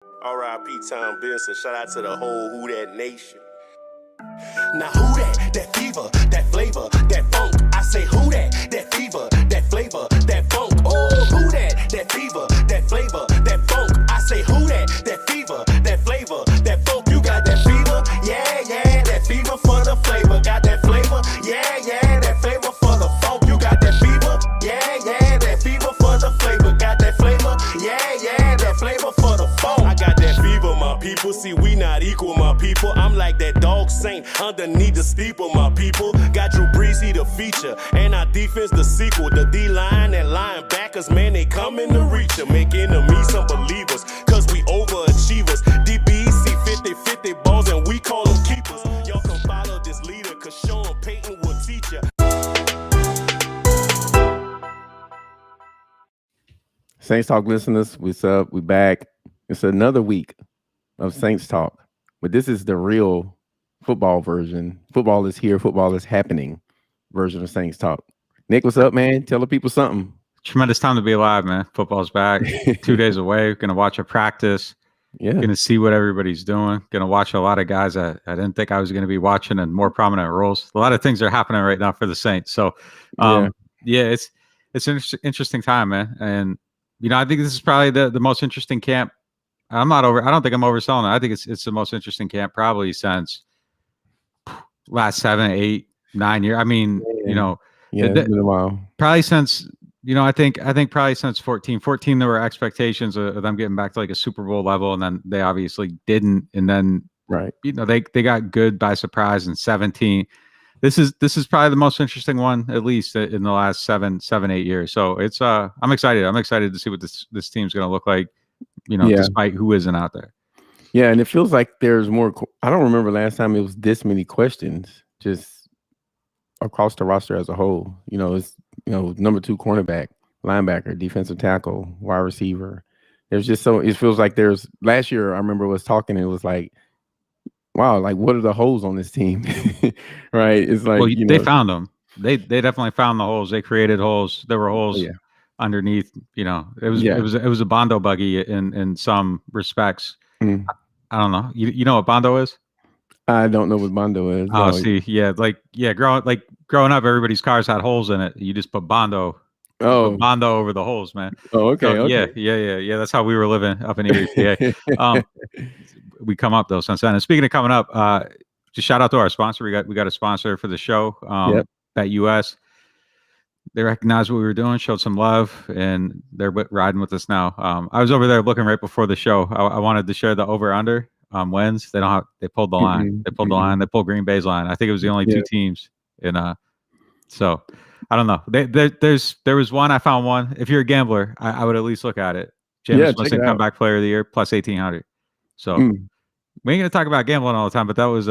R.I.P. Tom Benson. Shout out to the whole Who That Nation. Now who that? That fever, that flavor, that funk. I say who that? That fever, that flavor, that funk. Oh, who that? That fever, that flavor, that funk. I say who that? That fever, that flavor, that funk. You got that fever? Yeah, yeah, that fever for the flavor. Got that flavor? Yeah, yeah, that flavor for the funk. You got that fever? Yeah, yeah, that fever for the flavor. Got that flavor? Yeah, yeah, that flavor for the funk. I got that fever, my people. See, we not equal, my people. I'm like that dog saint underneath the steeple, my people. Got Drew Brees, he the feature, and our defense the sequel. The D-line and linebackers, man, they coming to reach ya. Make enemies some believers, cause we overachievers. DBs see 50-50 balls and we call them keepers. Y'all can follow this leader, cause Sean Payton will teach ya. Saints Talk listeners, what's up? We back. It's another week of Saints Talk, but this is the real football version. Football is here. Football is happening version of Saints Talk. Nick, what's up, man? Tell the people something. Tremendous time to be alive, man. Football's back. 2 days away. Going to watch a practice. Yeah. Going to see what everybody's doing. Going to watch a lot of guys that I didn't think I was going to be watching in more prominent roles. A lot of things are happening right now for the Saints. So, it's an interesting time, man. And, I think this is probably the most interesting camp. I don't think I'm overselling it. I think it's the most interesting camp probably since last 7, 8, 9 years. I mean, it's been a while. Probably since, I think probably since 14. 14, there were expectations of them getting back to like a Super Bowl level, and then they obviously didn't. And then, right, they got good by surprise in 17. This is probably the most interesting one, at least in the last 7, 8 years. So it's I'm excited. I'm excited to see what this team's going to look like, despite who isn't out there. Yeah, and it feels like there's more. I don't remember last time it was this many questions just across the roster as a whole. It's number 2 cornerback, linebacker, defensive tackle, wide receiver. There's just it feels like there's. Last year, I remember was talking. It was like, wow, like what are the holes on this team? Right? It's like, they found them. They definitely found the holes. They created holes. There were holes underneath. It was a Bondo buggy in some respects. Mm. I don't know. You know what Bondo is? I don't know what Bondo is. Oh, see, growing up, everybody's cars had holes in it. You just put Bondo. Oh, put Bondo over the holes, man. Oh, okay. So, okay. Yeah. That's how we were living up in Erie, PA. We come up though since then. And speaking of coming up, just shout out to our sponsor. We got a sponsor for the show. Bet US. They recognized what we were doing, showed some love, and they're riding with us now. I was over there looking right before the show. I wanted to share the over/under wins. They pulled the line. They pulled the line. They pulled Green Bay's line. I think it was the only 2 teams. So I don't know. There was one. I found one. If you're a gambler, I would at least look at it. James Winston comeback player of the year plus 1,800. So we ain't gonna talk about gambling all the time, but that was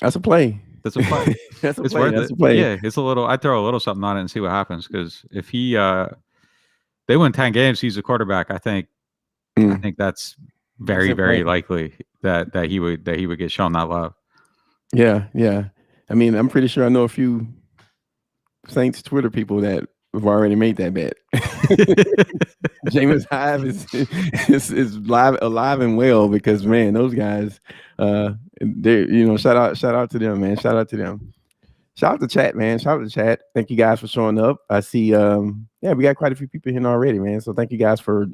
that's a play. That's a play. That's a it's play. worth That's it. a play. Yeah, it's a little. I throw a little something on it and see what happens. Because if they win 10 games, he's a quarterback. I think that's very, very likely that he would get shown that love. Yeah. I mean, I'm pretty sure I know a few Saints Twitter people that have already made that bet. Jameis Hive is alive and well because, man, those guys, they shout out to them, man. Shout out to them. Shout out to chat, man. Shout out to chat. Thank you guys for showing up. I see, we got quite a few people here already, man. So thank you guys for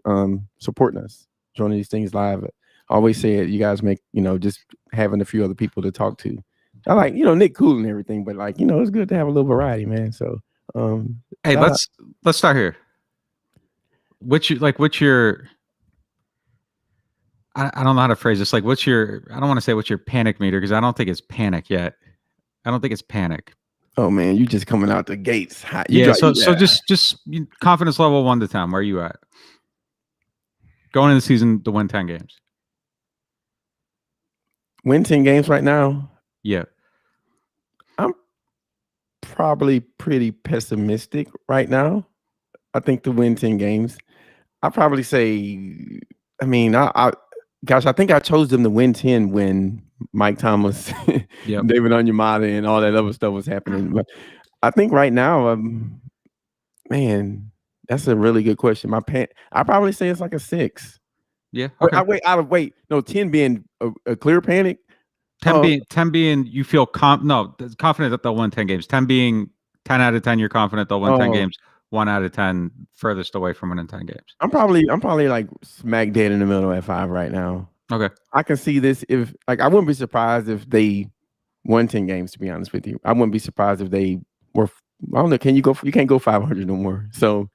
supporting us, joining these things live. I always say it. You guys make, just having a few other people to talk to. I like, Nick cool and everything, but like, it's good to have a little variety, man. So, hey, let's start here. What's your I don't know how to phrase this. Like, I don't want to say what's your panic meter because I don't think it's panic yet. I don't think it's panic. Oh man, you just coming out the gates hot. So just confidence level 1 to 10. Where are you at? Going into the season to win 10 games. Win 10 games right now? Yeah. I'm probably pretty pessimistic right now. I think to win 10 games. I'd probably say, I think I chose them to win 10 when Mike Thomas, David Onyemata, and all that other stuff was happening. But I think right now, man, that's a really good question. I probably say it's like a 6. Yeah. Okay. Wait. No, 10 being a clear panic. 10 being you feel confident that they'll win 10 games. 10 being 10 out of 10, you're confident they'll win 10 games. 1 out of 10 furthest away from winning 10 games. I'm probably like smack dead in the middle at 5 right now. Okay. I can see this if like I wouldn't be surprised if they won 10 games, to be honest with you. I wouldn't be surprised if they were I don't know, you can't go 500 no more. So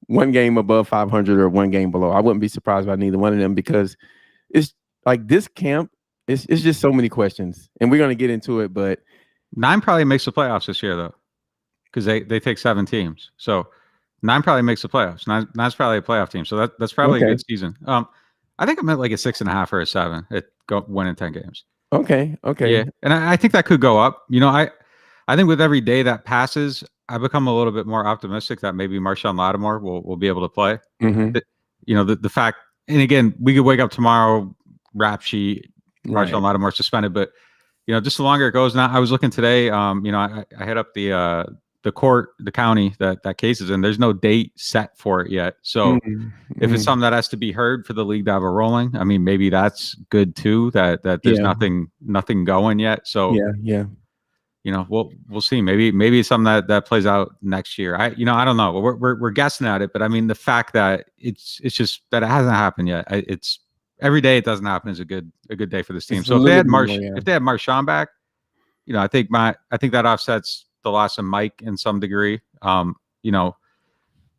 1 game above 500 or 1 game below. I wouldn't be surprised by neither one of them because it's like this camp, it's just so many questions. And we're going to get into it, but 9 probably makes the playoffs this year though. Because they take 7 teams. So 9 probably makes the playoffs. 9's probably a playoff team. So that's probably a good season. I think I'm at like a 6.5 or a 7 at winning 10 games. Okay. Yeah. And I think that could go up. You know, I think with every day that passes, I become a little bit more optimistic that maybe Marshawn Lattimore will be able to play. Mm-hmm. You know, the fact, and again, we could wake up tomorrow, rap sheet, Marshawn Lattimore suspended, but you know, just the longer it goes. Now, I was looking today. You know, I hit up the county that case is in. There's no date set for it yet. So if it's something that has to be heard for the league to have a rolling, I mean, maybe that's good too. That there's nothing going yet. So yeah. You know, we'll see. Maybe it's something that plays out next year. I don't know. We're guessing at it, but I mean, the fact that it's just that it hasn't happened yet. It's every day it doesn't happen is a good day for this team. So if they had Marshawn back, you know, I think that offsets the loss of Mike in some degree. You know,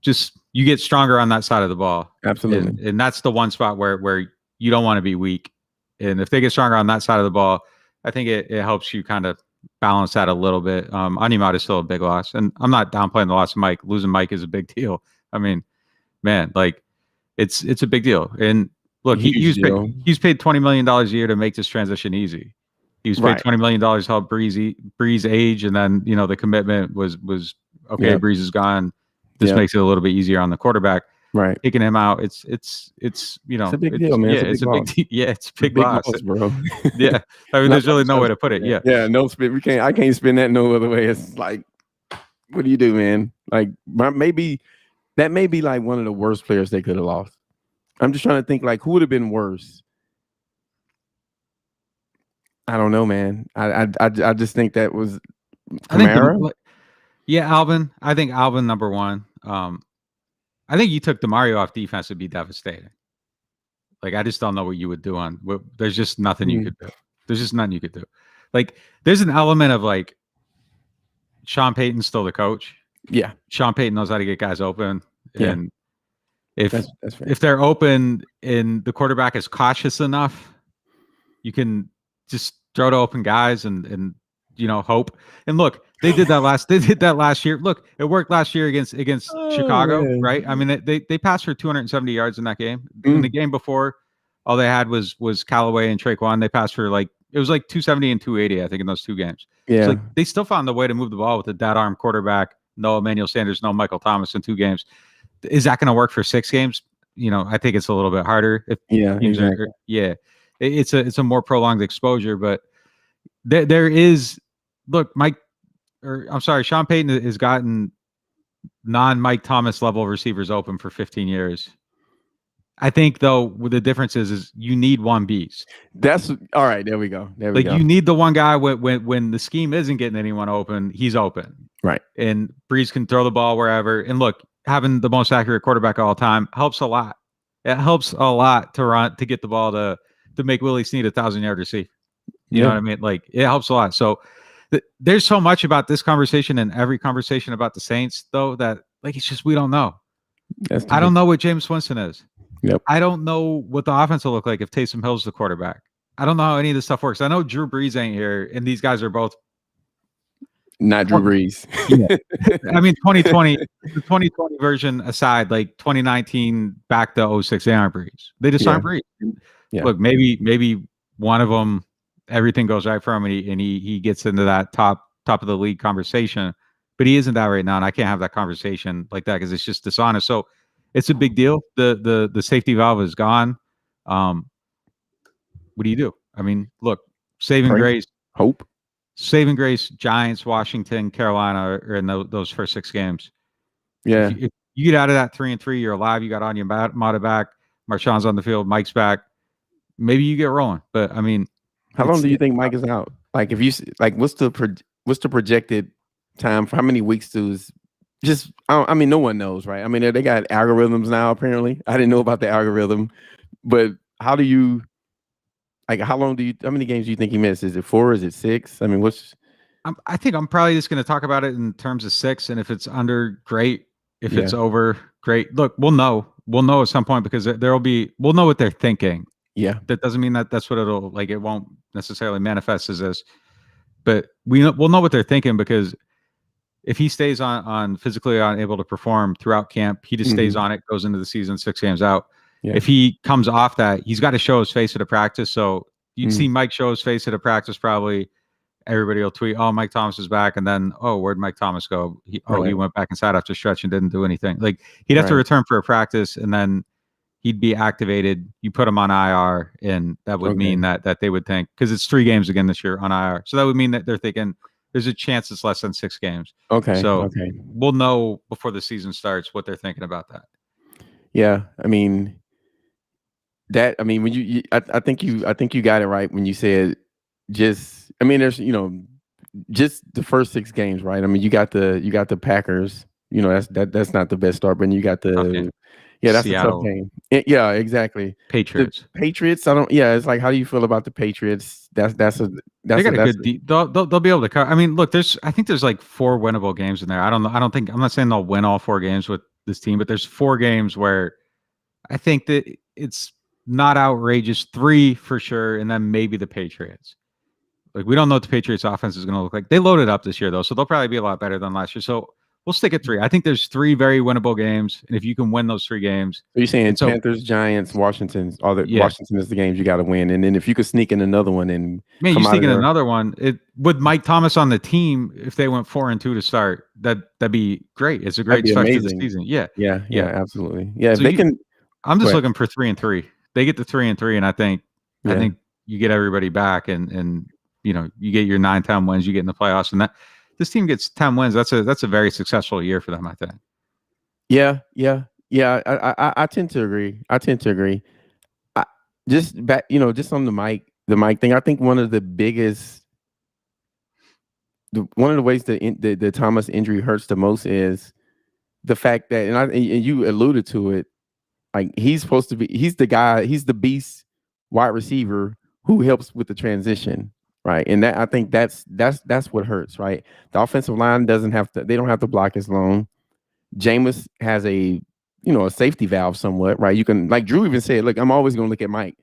just you get stronger on that side of the ball. Absolutely. And that's the one spot where you don't want to be weak. And if they get stronger on that side of the ball, I think it helps you kind of balance that a little bit. Animat is still a big loss. And I'm not downplaying the loss of Mike. Losing Mike is a big deal. I mean, man, like it's a big deal. And look, he's paid $20 million a year to make this transition easy. He was paid $20 million to help Breeze age, and then you know the commitment was okay. Breeze is gone. This makes it a little bit easier on the quarterback. Right, taking him out, it's you know it's a big deal, man. Yeah, it's a big loss, bro. Yeah, I mean, there's really no way to put it. Yeah, no spin. I can't spin that no other way. It's like, what do you do, man? Like maybe that may be like one of the worst players they could have lost. I'm just trying to think like who would have been worse. I don't know, man. I just think that was Kamara. Alvin. I think Alvin number 1. I think you took DeMario off defense would be devastating. Like I just don't know what you would do on. There's just nothing you could do. There's just nothing you could do. Like there's an element of like Sean Payton's still the coach. Yeah, Sean Payton knows how to get guys open. Yeah. And if that's if they're open and the quarterback is cautious enough, you can just throw to open guys and you know hope. And look, they did that last year. Look, it worked last year against Chicago, man. Right? I mean, they passed for 270 yards in that game. In the game before, all they had was Callaway and Traquan. They passed for like it was like 270 and 280, I think, in those 2 games. Yeah, like they still found the way to move the ball with a dead arm quarterback. No Emmanuel Sanders, no Michael Thomas in 2 games. Is that going to work for 6 games? You know, I think it's a little bit harder. It's a more prolonged exposure, but there is. Look, Sean Payton has gotten non-Mike Thomas level receivers open for 15 years. I think though, the difference is you need one beast. That's all right. There we go. You need the one guy when the scheme isn't getting anyone open, he's open. Right. And Breeze can throw the ball wherever. And look, having the most accurate quarterback of all time helps a lot. It helps a lot to get the ball to make Willie Snead 1,000-yard receiver. You know what I mean? Like it helps a lot. So there's so much about this conversation and every conversation about the Saints, though, that like it's just we don't know. I don't know what James Winston is. Yep. I don't know what the offense will look like if Taysom Hill's the quarterback. I don't know how any of this stuff works. I know Drew Brees ain't here, and these guys are both not Drew Brees. I mean, 2020, the 2020 version aside, like 2019 back to 06, they aren't Brees. They just aren't Brees. Yeah. Look, maybe one of them. Everything goes right for him, and he gets into that top of the league conversation, but he isn't that right now, and I can't have that conversation like that because it's just dishonest. So it's a big deal. The safety valve is gone. What do you do? I mean, look, saving grace, hope, saving grace. Giants, Washington, Carolina are in those first 6 games. Yeah, if you get out of that 3-3, you're alive. You got Anya Mata back. Marshawn's on the field, Mike's back. Maybe you get rolling. But I mean, how long do you think Mike is out? Like, if you like, what's the projected time for how many weeks to just? I mean, no one knows, right? I mean, they got algorithms now. Apparently, I didn't know about the algorithm, but how do you? Like, how many games do you think he missed? Is it 4? Is it 6? I mean, I think I'm probably just going to talk about it in terms of 6. And if it's under, great. If it's over, great. Look, we'll know. We'll know at some point because we'll know what they're thinking. Yeah. That doesn't mean that's what it won't necessarily manifest as this. But we'll know what they're thinking because if he stays on physically unable to perform throughout camp, he just stays on it, goes into the season 6 games out. Yeah. If he comes off that, he's got to show his face at a practice. So you'd see Mike show his face at a practice. Probably everybody will tweet, "Oh, Mike Thomas is back," and then, "Oh, where'd Mike Thomas go? He went back inside after stretch and didn't do anything." Like he'd have to return for a practice, and then he'd be activated. You put him on IR, and that would mean that they would think because it's 3 games again this year on IR. So that would mean that they're thinking there's a chance it's less than 6 games. So we'll know before the season starts what they're thinking about that. Yeah, I mean. When I think you got it right when you said there's just the first 6 games, right? I mean, you got the Packers, that's not the best start, but you got that's Seattle. A tough game. Yeah, exactly. Patriots, it's like, how do you feel about the Patriots? They got a good they'll be able to cover. I mean, look, I think there's like 4 winnable games in there. I'm not saying they'll win all 4 games with this team, but there's 4 games where I think that it's not outrageous. 3 for sure, and then maybe the Patriots. Like, we don't know what the Patriots offense is going to look like. They loaded up this year though, so they'll probably be a lot better than last year. So we'll stick at 3. I think there's 3 very winnable games, and if you can win those 3 games, so you're saying Panthers, Giants, Washington, Washington is the games you got to win, and then if you could sneak in another one and you sneak in another one, with Mike Thomas on the team, if they went 4-2 to start, that'd be great. It's a great start to the season. Yeah, absolutely. Yeah, so I'm just looking for 3-3. They get to 3-3, and I think you get everybody back, and you get your 9-10 wins, you get in the playoffs, and that this team gets 10 wins. That's a very successful year for them, I think. Yeah. I tend to agree. Just back, just on the Mike thing. I think one of the ways that the Thomas injury hurts the most is the fact that, and you alluded to it. Like, he's the guy, he's the beast wide receiver who helps with the transition, right? And that, I think that's what hurts, right? The offensive line they don't have to block as long. Jameis has a safety valve somewhat, right? You can, like Drew even said, look, I'm always going to look at Mike.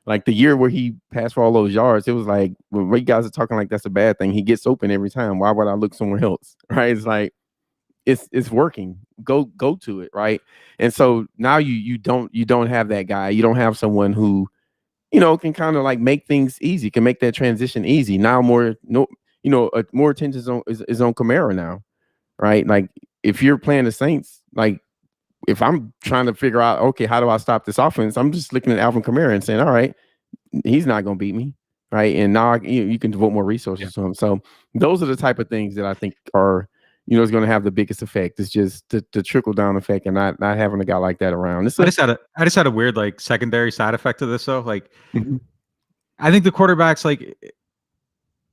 Like, the year where he passed for all those yards, it was like, when you guys are talking like that's a bad thing, he gets open every time. Why would I look somewhere else, right? It's like, it's working. Go to it, right? And so now you don't have that guy. You don't have someone who, can kind of like make things easy, can make that transition easy. Now more attention is on Kamara now, right? Like, if you're playing the Saints, like, if I'm trying to figure out, okay, how do I stop this offense? I'm just looking at Alvin Kamara and saying, all right, he's not going to beat me, right? And now you can devote more resources to him. So those are the type of things that I think are, is going to have the biggest effect. It's just the trickle down effect, and not having a guy like that around. I just had a weird like secondary side effect to this though. Like, I think the quarterbacks, like,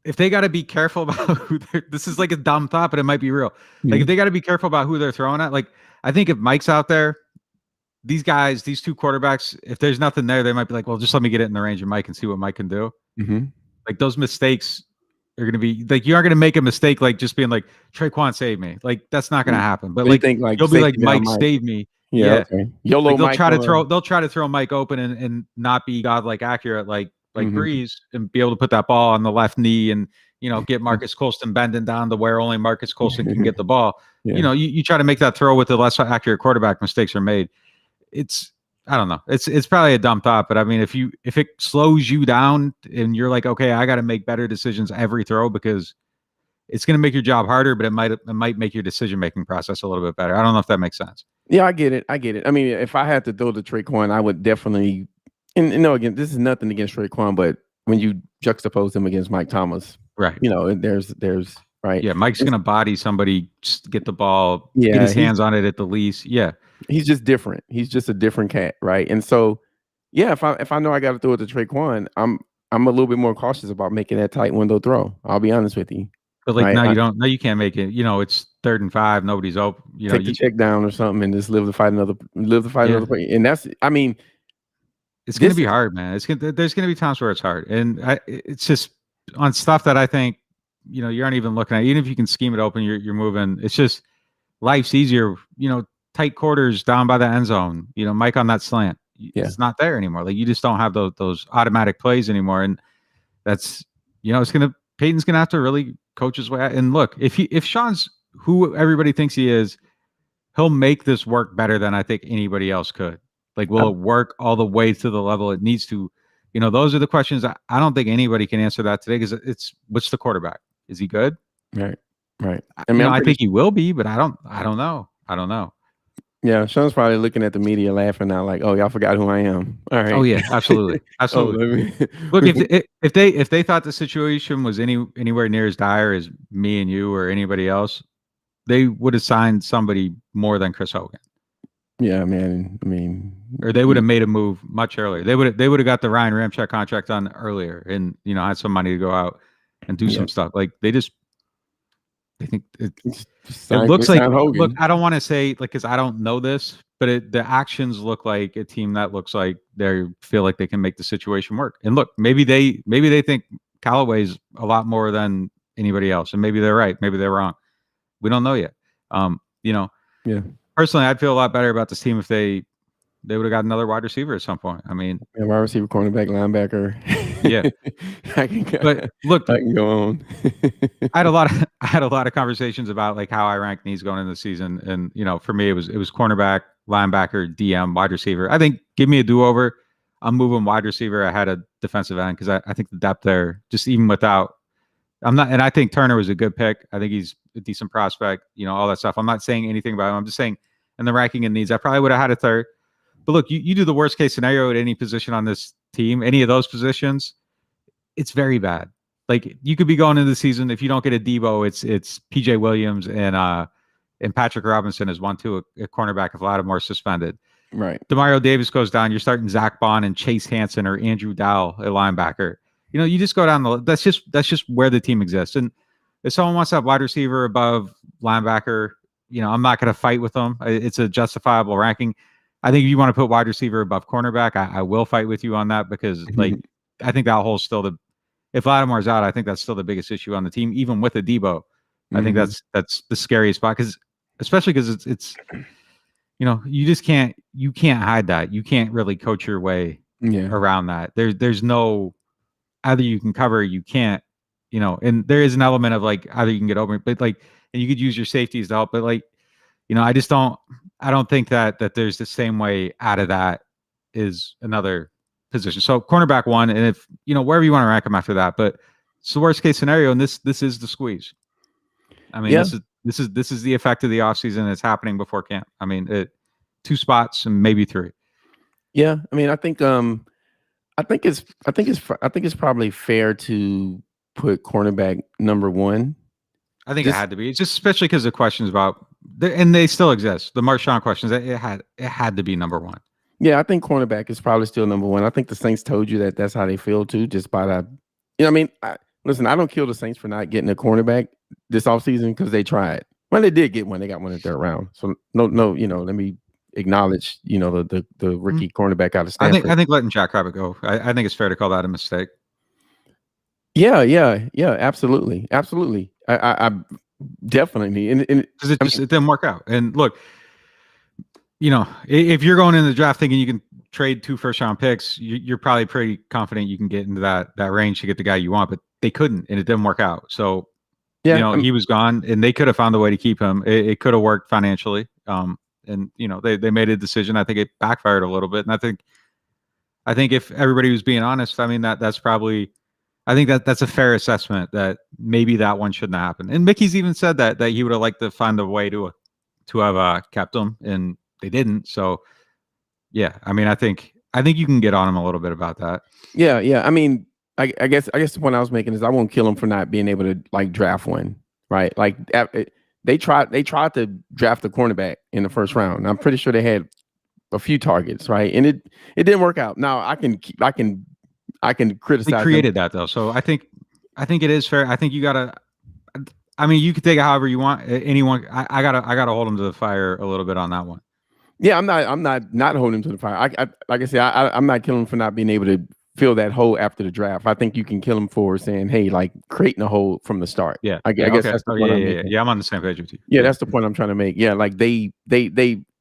if they got to be careful about who this is like a dumb thought, but it might be real. Like, if they got to be careful about who they're throwing at, like, I think if Mike's out there, these 2 quarterbacks, if there's nothing there, they might be like, well, just let me get it in the range of Mike and see what Mike can do. Like, those mistakes are going to be like, you aren't going to make a mistake like just being like, Traquan saved me. Like, that's not going to happen. But like, you'll be like, Mike saved me. Yeah. Okay. Like, they'll try to throw Mike open and not be godlike accurate like Breeze, and be able to put that ball on the left knee and get Marcus Colston bending down to where only Marcus Colston can get the ball. You try to make that throw with the less accurate quarterback, mistakes are made. I don't know. It's probably a dumb thought, but I mean, if it slows you down and you're like, okay, I got to make better decisions every throw because it's going to make your job harder, but it might make your decision-making process a little bit better. I don't know if that makes sense. Yeah, I get it. I mean, if I had to throw the Traquan, I would definitely, and again, this is nothing against Traquan, but when you juxtapose him against Mike Thomas, right? There's right. Yeah, Mike's going to body somebody, just get the ball, get his hands on it at the least. Yeah. He's just different. He's just a different cat, right? And so Yeah, if I know I got to throw it to Traquan, I'm a little bit more cautious about making that tight window throw. I'll be honest with you. But like now you don't. No, you can't make it. It's 3rd and 5. Nobody's open. Take the check down or something and just live to fight another play. And that's, I mean, it's going to be hard, man. There's going to be times where it's hard, and it's just on stuff that I think you aren't even looking at. Even if you can scheme it open, you're moving. It's just life's easier. Tight quarters down by the end zone. Mike on that slant. It's not there anymore. Like you just don't have those automatic plays anymore, and that's Peyton's gonna have to really coach his way out. And look, if Sean's who everybody thinks he is, he'll make this work better than I think anybody else could. Like, will it work all the way to the level it needs to? Those are the questions. I don't think anybody can answer that today because it's what's the quarterback? Is he good? Right. I mean, I think he will be, but I don't know. Yeah, Sean's probably looking at the media laughing now, like, "Oh, y'all forgot who I am." All right. Oh yeah, absolutely. Look, if they thought the situation was anywhere near as dire as me and you or anybody else, they would have signed somebody more than Chris Hogan. Yeah, man. I mean, or they would have made a move much earlier. They would have got the Ryan Ramczyk contract on earlier, and had some money to go out and do some stuff. Like they think it looks like. Look, I don't want to say like because I don't know this, but the actions look like a team that looks like they feel like they can make the situation work. And look, maybe they think Callaway's a lot more than anybody else, and maybe they're right, maybe they're wrong. We don't know yet. Yeah. Personally, I'd feel a lot better about this team if they would have got another wide receiver at some point. I mean, wide receiver, cornerback, linebacker. Yeah, but look, I can go on. I had a lot of conversations about like how I rank needs going into the season, and for me, it was cornerback, linebacker, DM, wide receiver. I think give me a do-over. I'm moving wide receiver ahead of defensive end because I think the depth there, just even without. And I think Turner was a good pick. I think he's a decent prospect, all that stuff. I'm not saying anything about him. I'm just saying in the ranking and needs, I probably would have had a third. But look, you do the worst case scenario at any position on this team, any of those positions, it's very bad. Like you could be going into the season, if you don't get a Debo, it's PJ Williams and Patrick Robinson is 1-2 a cornerback if Lattimore suspended. Right. Demario Davis goes down. You're starting Zach Bond and Chase Hansen or Andrew Dowell at linebacker. You just go down that's just where the team exists. And if someone wants to have wide receiver above linebacker, I'm not going to fight with them. It's a justifiable ranking. I think if you want to put wide receiver above cornerback, I will fight with you on that because I think that hole's still if Lattimore's out, I think that's still the biggest issue on the team, even with a Debo. I think that's the scariest spot especially because it's you just can't hide that. You can't really coach your way around that. There's no either you can cover, you can't, and there is an element of like either you can get open, but like, and you could use your safeties to help, but like, I don't think that there's the same way out of that is another position. So cornerback 1, and if, wherever you want to rank them after that, but it's the worst case scenario. And this is the squeeze. I mean, this is the effect of the offseason. It's happening before camp. I mean, 2 spots and maybe 3. Yeah. I mean, I think it's probably fair to put cornerback number 1. I think it had to be. It's just especially because the questions about and they still exist. The Marshawn questions, it had to be number 1. Yeah, I think cornerback is probably still number 1. I think the Saints told you that's how they feel too, just by that. I mean, listen, I don't kill the Saints for not getting a cornerback this offseason because they tried. Well, they did get one. They got one in the 3rd round. So no, let me acknowledge, the rookie cornerback out of Stanford. I think letting Jack Rabbit go. I think it's fair to call that a mistake. Yeah, absolutely. I definitely, and because it didn't work out. And look, if you're going in the draft thinking you can trade 2 first-round picks, you're probably pretty confident you can get into that range to get the guy you want. But they couldn't, and it didn't work out. So he was gone, and they could have found a way to keep him. It could have worked financially. And they made a decision. I think it backfired a little bit. And I think if everybody was being honest, I mean that's probably. I think that's a fair assessment that maybe that one shouldn't have happened. And Mickey's even said that he would have liked to find a way to have kept him, and they didn't. So yeah, I mean, I think you can get on him a little bit about that. Yeah. I mean, I guess the point I was making is I won't kill him for not being able to like draft one, right? Like they tried to draft a cornerback in the 1st round. I'm pretty sure they had a few targets, right? And it didn't work out. Now I can criticize. They created that though, so I think it is fair. I think you gotta. I mean, you can take it however you want. Anyone, I gotta hold them to the fire a little bit on that one. Yeah, I'm not holding him to the fire. I like I said, I'm not killing him for not being able to fill that hole after the draft. I think you can kill him for saying, hey, like creating a hole from the start. Yeah, I guess that's the point I'm making. Yeah, I'm on the same page with you. Yeah, that's the point I'm trying to make. Yeah, like they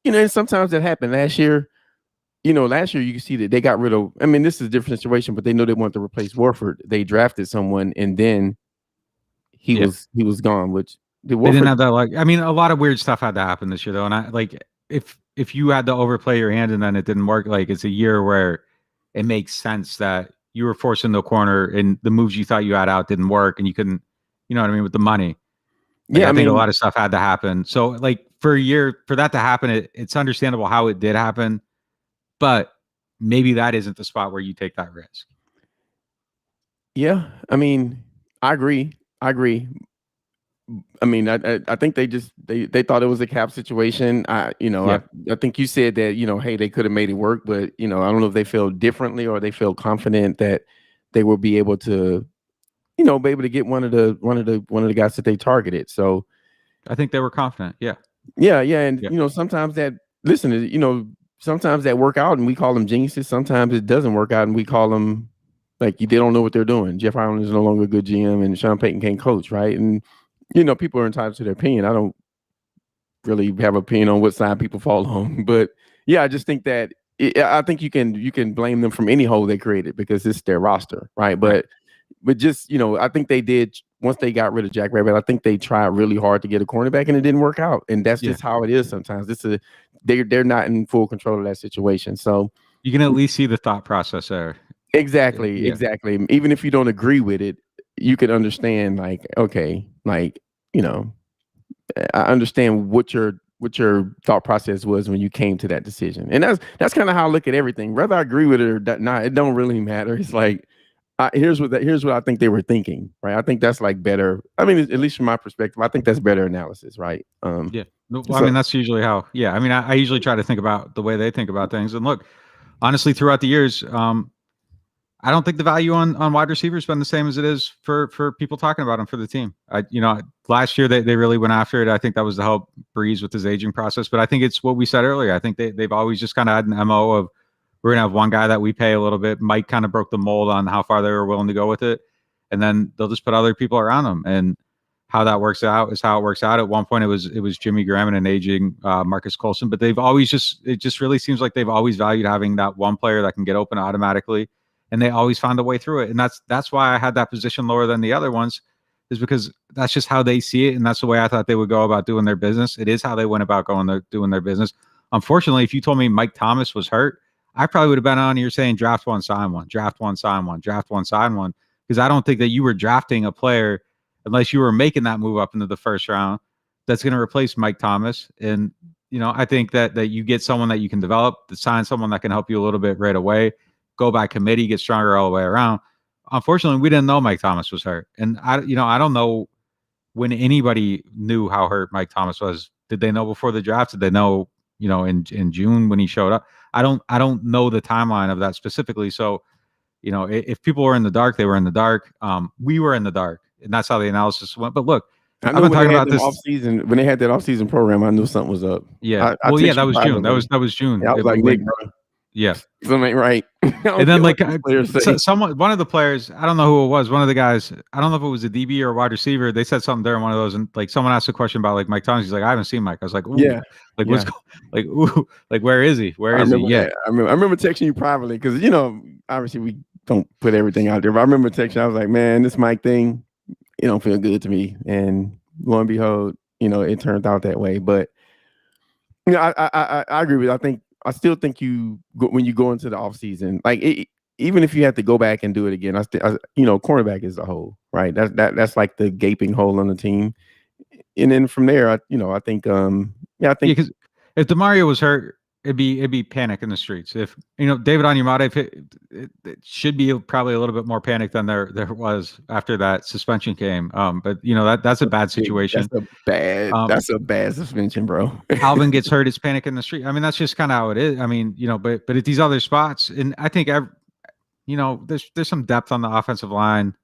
and sometimes that happened last year. Last year you can see that they got rid of. I mean, this is a different situation, but they know they want to replace Warford. They drafted someone, and then he was gone. Which they didn't have that. Like, I mean, a lot of weird stuff had to happen this year, though. And I like if you had to overplay your hand and then it didn't work, like it's a year where it makes sense that you were forced into a corner and the moves you thought you had out didn't work, and you couldn't. You know what I mean with the money. Like, I think a lot of stuff had to happen. So, like for a year, for that to happen, it's understandable how it did happen. But maybe that isn't the spot where you take that risk. Yeah, I mean, I agree. I mean, I think they thought it was a cap situation. I think you said that, hey, they could have made it work, but I don't know if they feel differently or they feel confident that they will be able to, be able to get one of the guys that they targeted. So I think they were confident. Yeah. And sometimes that sometimes that work out and we call them geniuses. Sometimes it doesn't work out and we call them like they don't know what they're doing. Jeff Ireland is no longer a good GM and Sean Payton can't coach, right? And people are entitled to their opinion. I don't really have an opinion on what side people fall on, but yeah, I just think that I think you can blame them from any hole they created because it's their roster, right? But just I think they did once they got rid of Jack Rabbit. I think they tried really hard to get a cornerback and it didn't work out, and that's just how it is sometimes. They're not in full control of that situation, so you can at least see the thought process there. Exactly. Even if you don't agree with it, you can understand. Like, okay, like I understand what your thought process was when you came to that decision, and that's kind of how I look at everything. Whether I agree with it or not, it don't really matter. It's like here's what I think they were thinking, right? I think that's like better. I mean, at least from my perspective, I think that's better analysis, right? I mean, that's usually how. Yeah, I mean, I usually try to think about the way they think about things, and look, honestly, throughout the years, I don't think the value on wide receivers has been the same as it is for people talking about them for the team. Last year they really went after it. I think that was to help Breeze with his aging process. But I think it's what we said earlier. I think they've always just kind of had an MO of we're going to have one guy that we pay a little bit. Mike kind of broke the mold on how far they were willing to go with it. And then they'll just put other people around them. And how that works out is how it works out. At one point it was Jimmy Graham and an aging Marcus Colson. But they've always it just really seems like they've always valued having that one player that can get open automatically. And they always found a way through it. And that's why I had that position lower than the other ones, is because that's just how they see it. And that's the way I thought they would go about doing their business. It is how they went about doing their business. Unfortunately, if you told me Mike Thomas was hurt, I probably would have been on here saying draft one, sign one, draft one, sign one, draft one, sign one. Because I don't think that you were drafting a player unless you were making that move up into the first round that's going to replace Mike Thomas. And, I think that you get someone that you can develop, to sign someone that can help you a little bit right away. Go by committee, get stronger all the way around. Unfortunately, we didn't know Mike Thomas was hurt. And I don't know when anybody knew how hurt Mike Thomas was. Did they know before the draft? Did they know, in June when he showed up? I don't know the timeline of that specifically. So, if people were in the dark, they were in the dark. We were in the dark, and that's how the analysis went. But look, I've been talking about this off-season. When they had that off-season program, I knew something was up. Yeah. That was June. That was June. Yeah, I was like, Nick, bro. Yeah, something ain't right. And then one of the players, I don't know who it was, one of the guys, I don't know if it was a DB or a wide receiver. They said something during one of those, and like someone asked a question about like Mike Thomas. He's like, I haven't seen Mike. I was like, ooh. Yeah, like what's like, ooh, like where is he? Where is he? Yeah, I remember texting you privately because obviously we don't put everything out there. But I remember texting. I was like, man, this Mike thing, it don't feel good to me. And lo and behold, it turned out that way. But I agree with you. I still think when you go into the offseason, like even if you have to go back and do it again, cornerback is the hole, right? That's like the gaping hole on the team. And then from there, I think because if DeMario was hurt, it'd be panic in the streets. If David Onyemata, it should be probably a little bit more panic than there was after that suspension came. But that's a bad situation. That's a bad suspension, bro. Alvin gets hurt, it's panic in the street. I mean, that's just kind of how it is. I mean, but at these other spots, and I think there's some depth on the offensive line.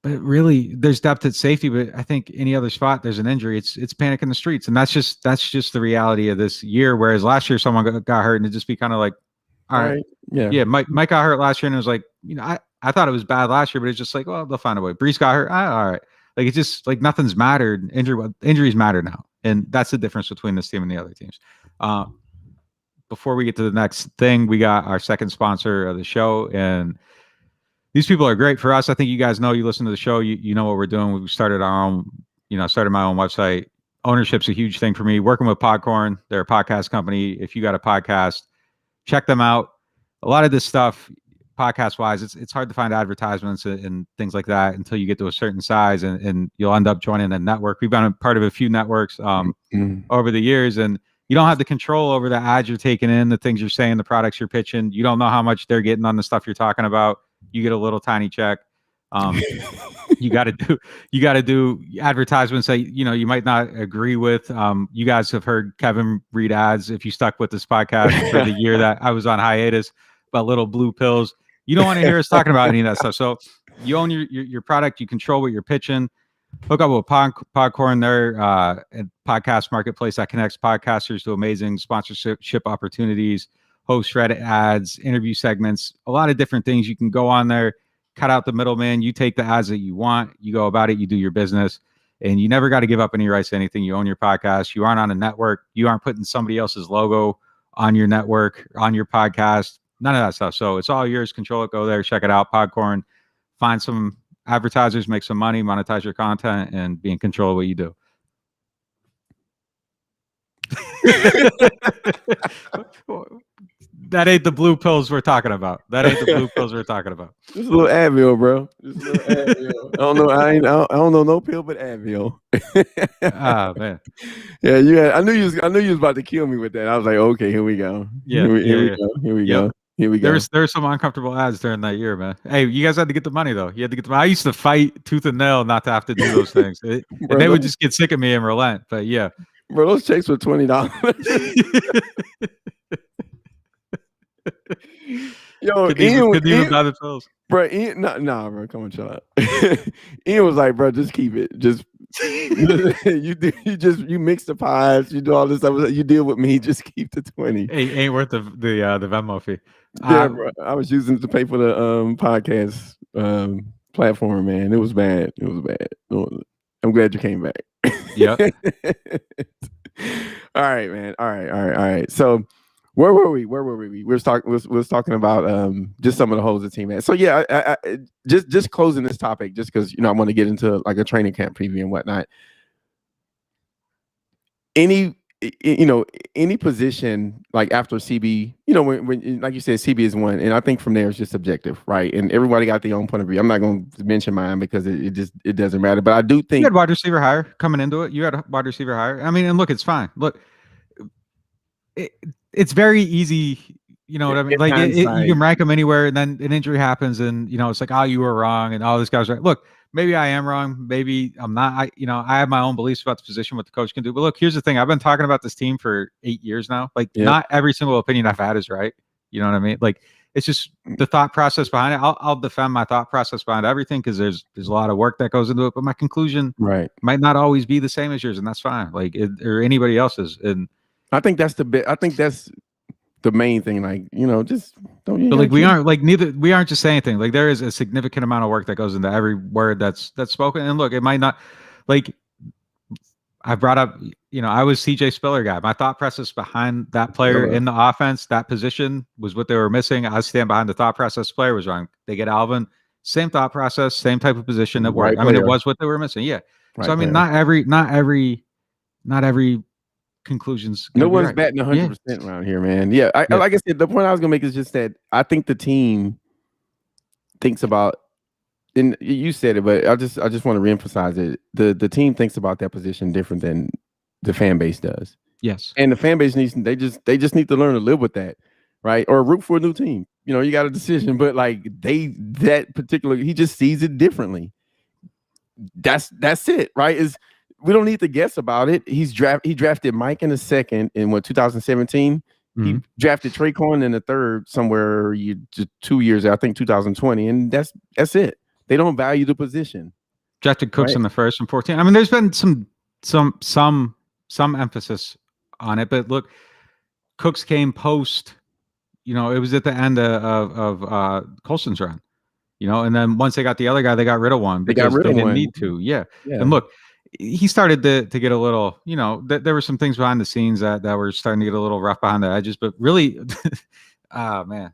But really, there's depth at safety. But I think any other spot, there's an injury. It's panic in the streets, and that's just the reality of this year. Whereas last year, someone got hurt, and it'd just be kind of like, all right, yeah. Mike got hurt last year, and it was like, I thought it was bad last year, but it's just like, well, they'll find a way. Brees got hurt, all right. Like it's just like nothing's mattered. Injuries matter now, and that's the difference between this team and the other teams. Before we get to the next thing, we got our second sponsor of the show, and these people are great for us. I think you guys know, you listen to the show, you know what we're doing. We started our own, started my own website. Ownership's a huge thing for me. Working with Podcorn, they're a podcast company. If you got a podcast, check them out. A lot of this stuff, podcast wise, it's hard to find advertisements and things like that until you get to a certain size, and you'll end up joining a network. We've been a part of a few networks over the years, and you don't have the control over the ads you're taking in, the things you're saying, the products you're pitching. You don't know how much they're getting on the stuff you're talking about. You get a little tiny check. You got to do advertisements that you might not agree with. You guys have heard Kevin read ads, if you stuck with this podcast for the year that I was on hiatus, about little blue pills. You don't want to hear us talking about any of that stuff. So you own your product. You control what you're pitching. Hook up with Podcorn. They're a podcast marketplace that connects podcasters to amazing sponsorship opportunities, host Reddit ads, interview segments, a lot of different things. You can go on there, cut out the middleman. You take the ads that you want. You go about it. You do your business. And you never got to give up any rights to anything. You own your podcast. You aren't on a network. You aren't putting somebody else's logo on your network, on your podcast. None of that stuff. So it's all yours. Control it. Go there. Check it out. Podcorn. Find some advertisers, make some money, monetize your content, and be in control of what you do. That ain't the blue pills we're talking about. Just a little Advil, bro. Just a little Advil. I don't know no pill but Advil. Ah, man. Yeah, I knew you was about to kill me with that. I was like, okay, here we go. Yeah, here we go. There were some uncomfortable ads during that year, man. Hey, you guys had to get the money though. You had to get the money. I used to fight tooth and nail not to have to do those things. And they would just get sick of me and relent. But yeah, bro, those checks were $20. Yo, Ian buy the pills. Bro, Ian, nah, bro, come on, chill out. Ian was like, bro, just keep it. Just you mix the pies, you do all this stuff. You deal with me, just keep the 20. Ain't worth the Venmo fee. Yeah, bro, I was using it to pay for the podcast platform, man. It was bad. I'm glad you came back. Yeah. All right, man. All right. So where were we? We were talking about just some of the holes the team had. So yeah, I just closing this topic, just because I want to get into like a training camp preview and whatnot. Any position like after CB, when like you said, CB is one, and I think from there it's just subjective, right? And everybody got their own point of view. I'm not going to mention mine because it doesn't matter. But I do think you had wide receiver higher coming into it. You had a wide receiver higher. I mean, and look, it's fine. Look, it's very easy. You know what I mean? Like you can rank them anywhere, and then an injury happens, and it's like, oh, you were wrong, and this guy's right. Look, maybe I am wrong. Maybe I'm not. I have my own beliefs about the position, what the coach can do. But look, here's the thing. I've been talking about this team for 8 years now. Like, not every single opinion I've had is right. You know what I mean? Like, it's just the thought process behind it. I'll defend my thought process behind everything because there's a lot of work that goes into it. But my conclusion might not always be the same as yours, and that's fine. Like, or anybody else's. And I think that's the main thing. Like, just don't. But like, we aren't just saying things. Like, there is a significant amount of work that goes into every word that's spoken. And look, it might not, like, I brought up, I was CJ Spiller guy. My thought process behind that player in the offense, that position was what they were missing. I stand behind the thought process. Player was wrong. They get Alvin, same thought process, same type of position that worked. I mean, it was what they were missing. Yeah. Right, so I mean, not every conclusions. No one's batting 100% around here, man. Yeah, like I said, the point I was gonna make is just that I think the team thinks about, and you said it, but I just want to reemphasize it. The team thinks about that position different than the fan base does. Yes. And the fan base they just need to learn to live with that, right? Or root for a new team. You know, you got a decision, but like he just sees it differently. That's it, right? We don't need to guess about it. He drafted Mike in the second in 2017. He drafted Traquan in the third somewhere 2 years, I think 2020, and that's it. They don't value the position. Drafted Cooks in the first and 14. I mean, there's been some emphasis on it, but look, Cooks came post. You know, it was at the end of Colson's run. You know, and then once they got the other guy, they got rid of one because they didn't need to. Yeah. And look, he started to get a little, you know, there were some things behind the scenes that were starting to get a little rough behind the edges, but really, man.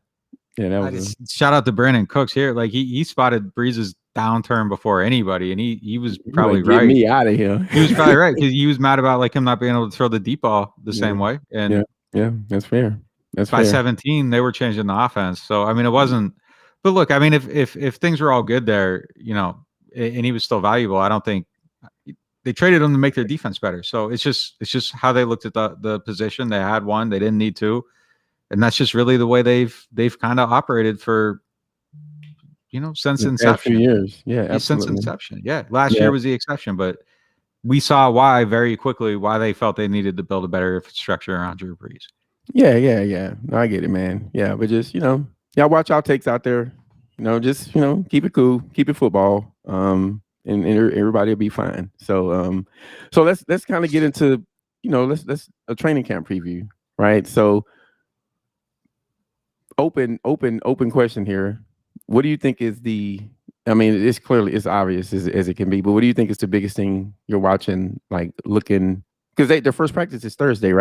Yeah, shout out to Brandon Cooks here. Like he spotted Breeze's downturn before anybody, and he was probably right. Get me out of here. He was probably right because he was mad about like him not being able to throw the deep ball the same way. And yeah, that's fair. That's by 17, they were changing the offense. So I mean, it wasn't. But look, I mean, if things were all good there, you know, and he was still valuable, I don't think they traded him to make their defense better. So it's just how they looked at the position. They had one, they didn't need to, and that's just really the way they've kind of operated for, you know, since inception. Few years, yeah, absolutely. Since inception, yeah. Last year was the exception, but we saw why they felt they needed to build a better structure around Drew Brees. Yeah. No, I get it, man. Yeah, but just y'all watch our takes out there. You know, just keep it cool, keep it football, and everybody will be fine. So let's kind of get into let's a training camp preview, right? So open question here. What do you think is I mean, it's obvious as it can be, but what do you think is the biggest thing you're watching, like looking, because their first practice is Thursday,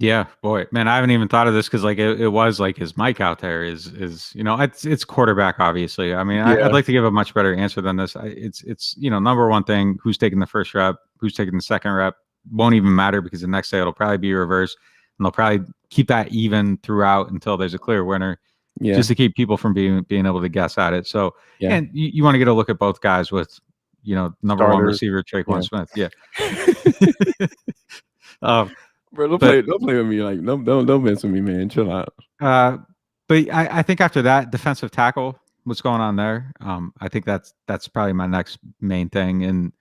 Yeah, boy, man, I haven't even thought of this because like it was like his mic out there is it's quarterback, obviously. I mean, I'd like to give a much better answer than this. It's number one thing, who's taking the first rep, who's taking the second rep, won't even matter because the next day it'll probably be reversed, and they'll probably keep that even throughout until there's a clear winner, just to keep people from being able to guess at it. So, and you want to get a look at both guys with, number one receiver Traquan Smith, Bro, don't play with me. Like, don't mess with me, man. Chill out. But I think after that, defensive tackle, what's going on there? I think that's probably my next main thing. And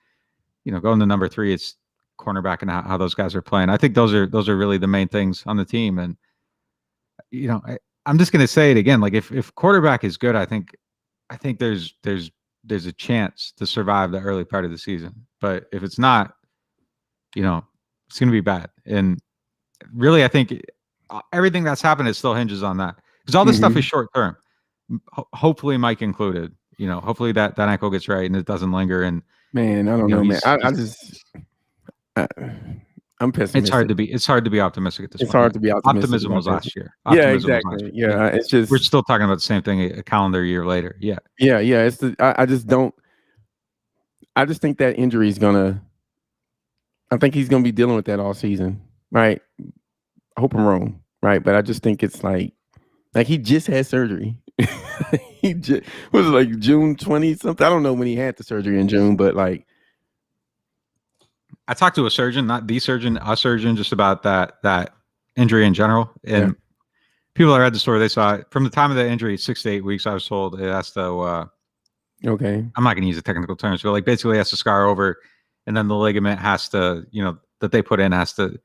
going to number 3, it's cornerback and how those guys are playing. I think those are really the main things on the team. And I'm just going to say it again. Like if quarterback is good, I think there's a chance to survive the early part of the season. But if it's not, it's going to be bad. And really, I think everything that's happened still hinges on that, because all this stuff is short term. Hopefully, Mike included. Hopefully that ankle gets right and it doesn't linger. And man, I don't know, man. I'm pessimistic. It's hard to be optimistic at this point. It's hard to be optimistic. Optimism was last year. Exactly. Yeah, it's just we're still talking about the same thing a calendar year later. Yeah. It's I just think that injury is gonna. I think he's going to be dealing with that all season, right? I hope I'm wrong, right? But I just think it's like he just had surgery. He just was it like June 20 something. I don't know when he had the surgery in June, but like I talked to a surgeon, not the surgeon, a surgeon, just about that injury in general. And people that read the story, they saw it from the time of the injury, 6 to 8 weeks. I was told it has to. Okay. I'm not going to use the technical terms, but like basically it has to scar over. And then the ligament has to, that they put in has to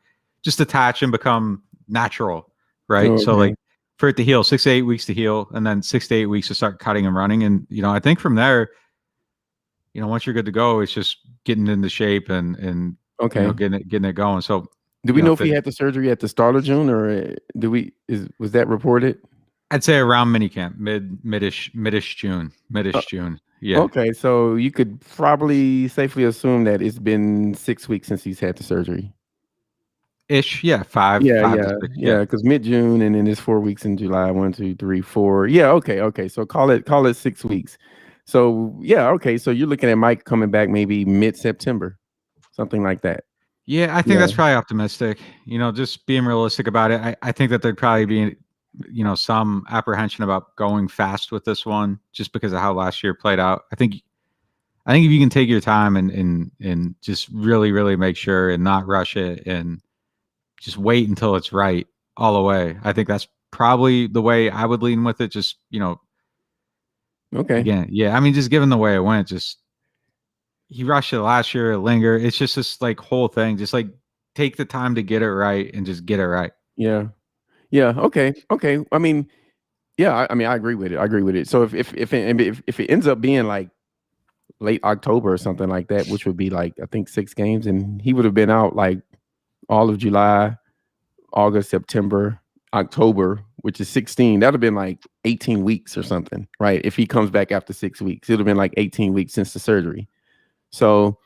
just attach and become natural, right? Okay. So like for it to heal, 6 to 8 weeks to heal, and then 6 to 8 weeks to start cutting and running. And, I think from there, once you're good to go, it's just getting into shape and getting it going. So do we know if he had the surgery at the start of June, or was that reported? I'd say around minicamp, mid-ish June. Yeah. Okay, so you could probably safely assume that it's been 6 weeks since he's had the surgery. Ish, yeah, 5. Yeah, because mid-June, and then it's 4 weeks in July. 1, 2, 3, 4. Yeah, okay. So call it 6 weeks. So okay. So you're looking at Mike coming back maybe mid-September, something like that. Yeah, I think that's probably optimistic. Just being realistic about it. I think that there'd probably be some apprehension about going fast with this one just because of how last year played out. I think if you can take your time and just really, really make sure and not rush it and, just wait until it's right all the way. I think that's probably the way I would lean with it. Just, Okay. again, yeah. I mean, just given the way it went, just he rushed it last year, linger. It's just this like whole thing. Just like take the time to get it right and just get it right. Yeah. Yeah. Okay. I mean, yeah. I mean, I agree with it. So if it ends up being like late October or something like that, which would be like I think 6 games, and he would have been out like all of July, August, September, October, which is 16. That would have been like 18 weeks or something, right? If he comes back after 6 weeks, it would have been like 18 weeks since the surgery. So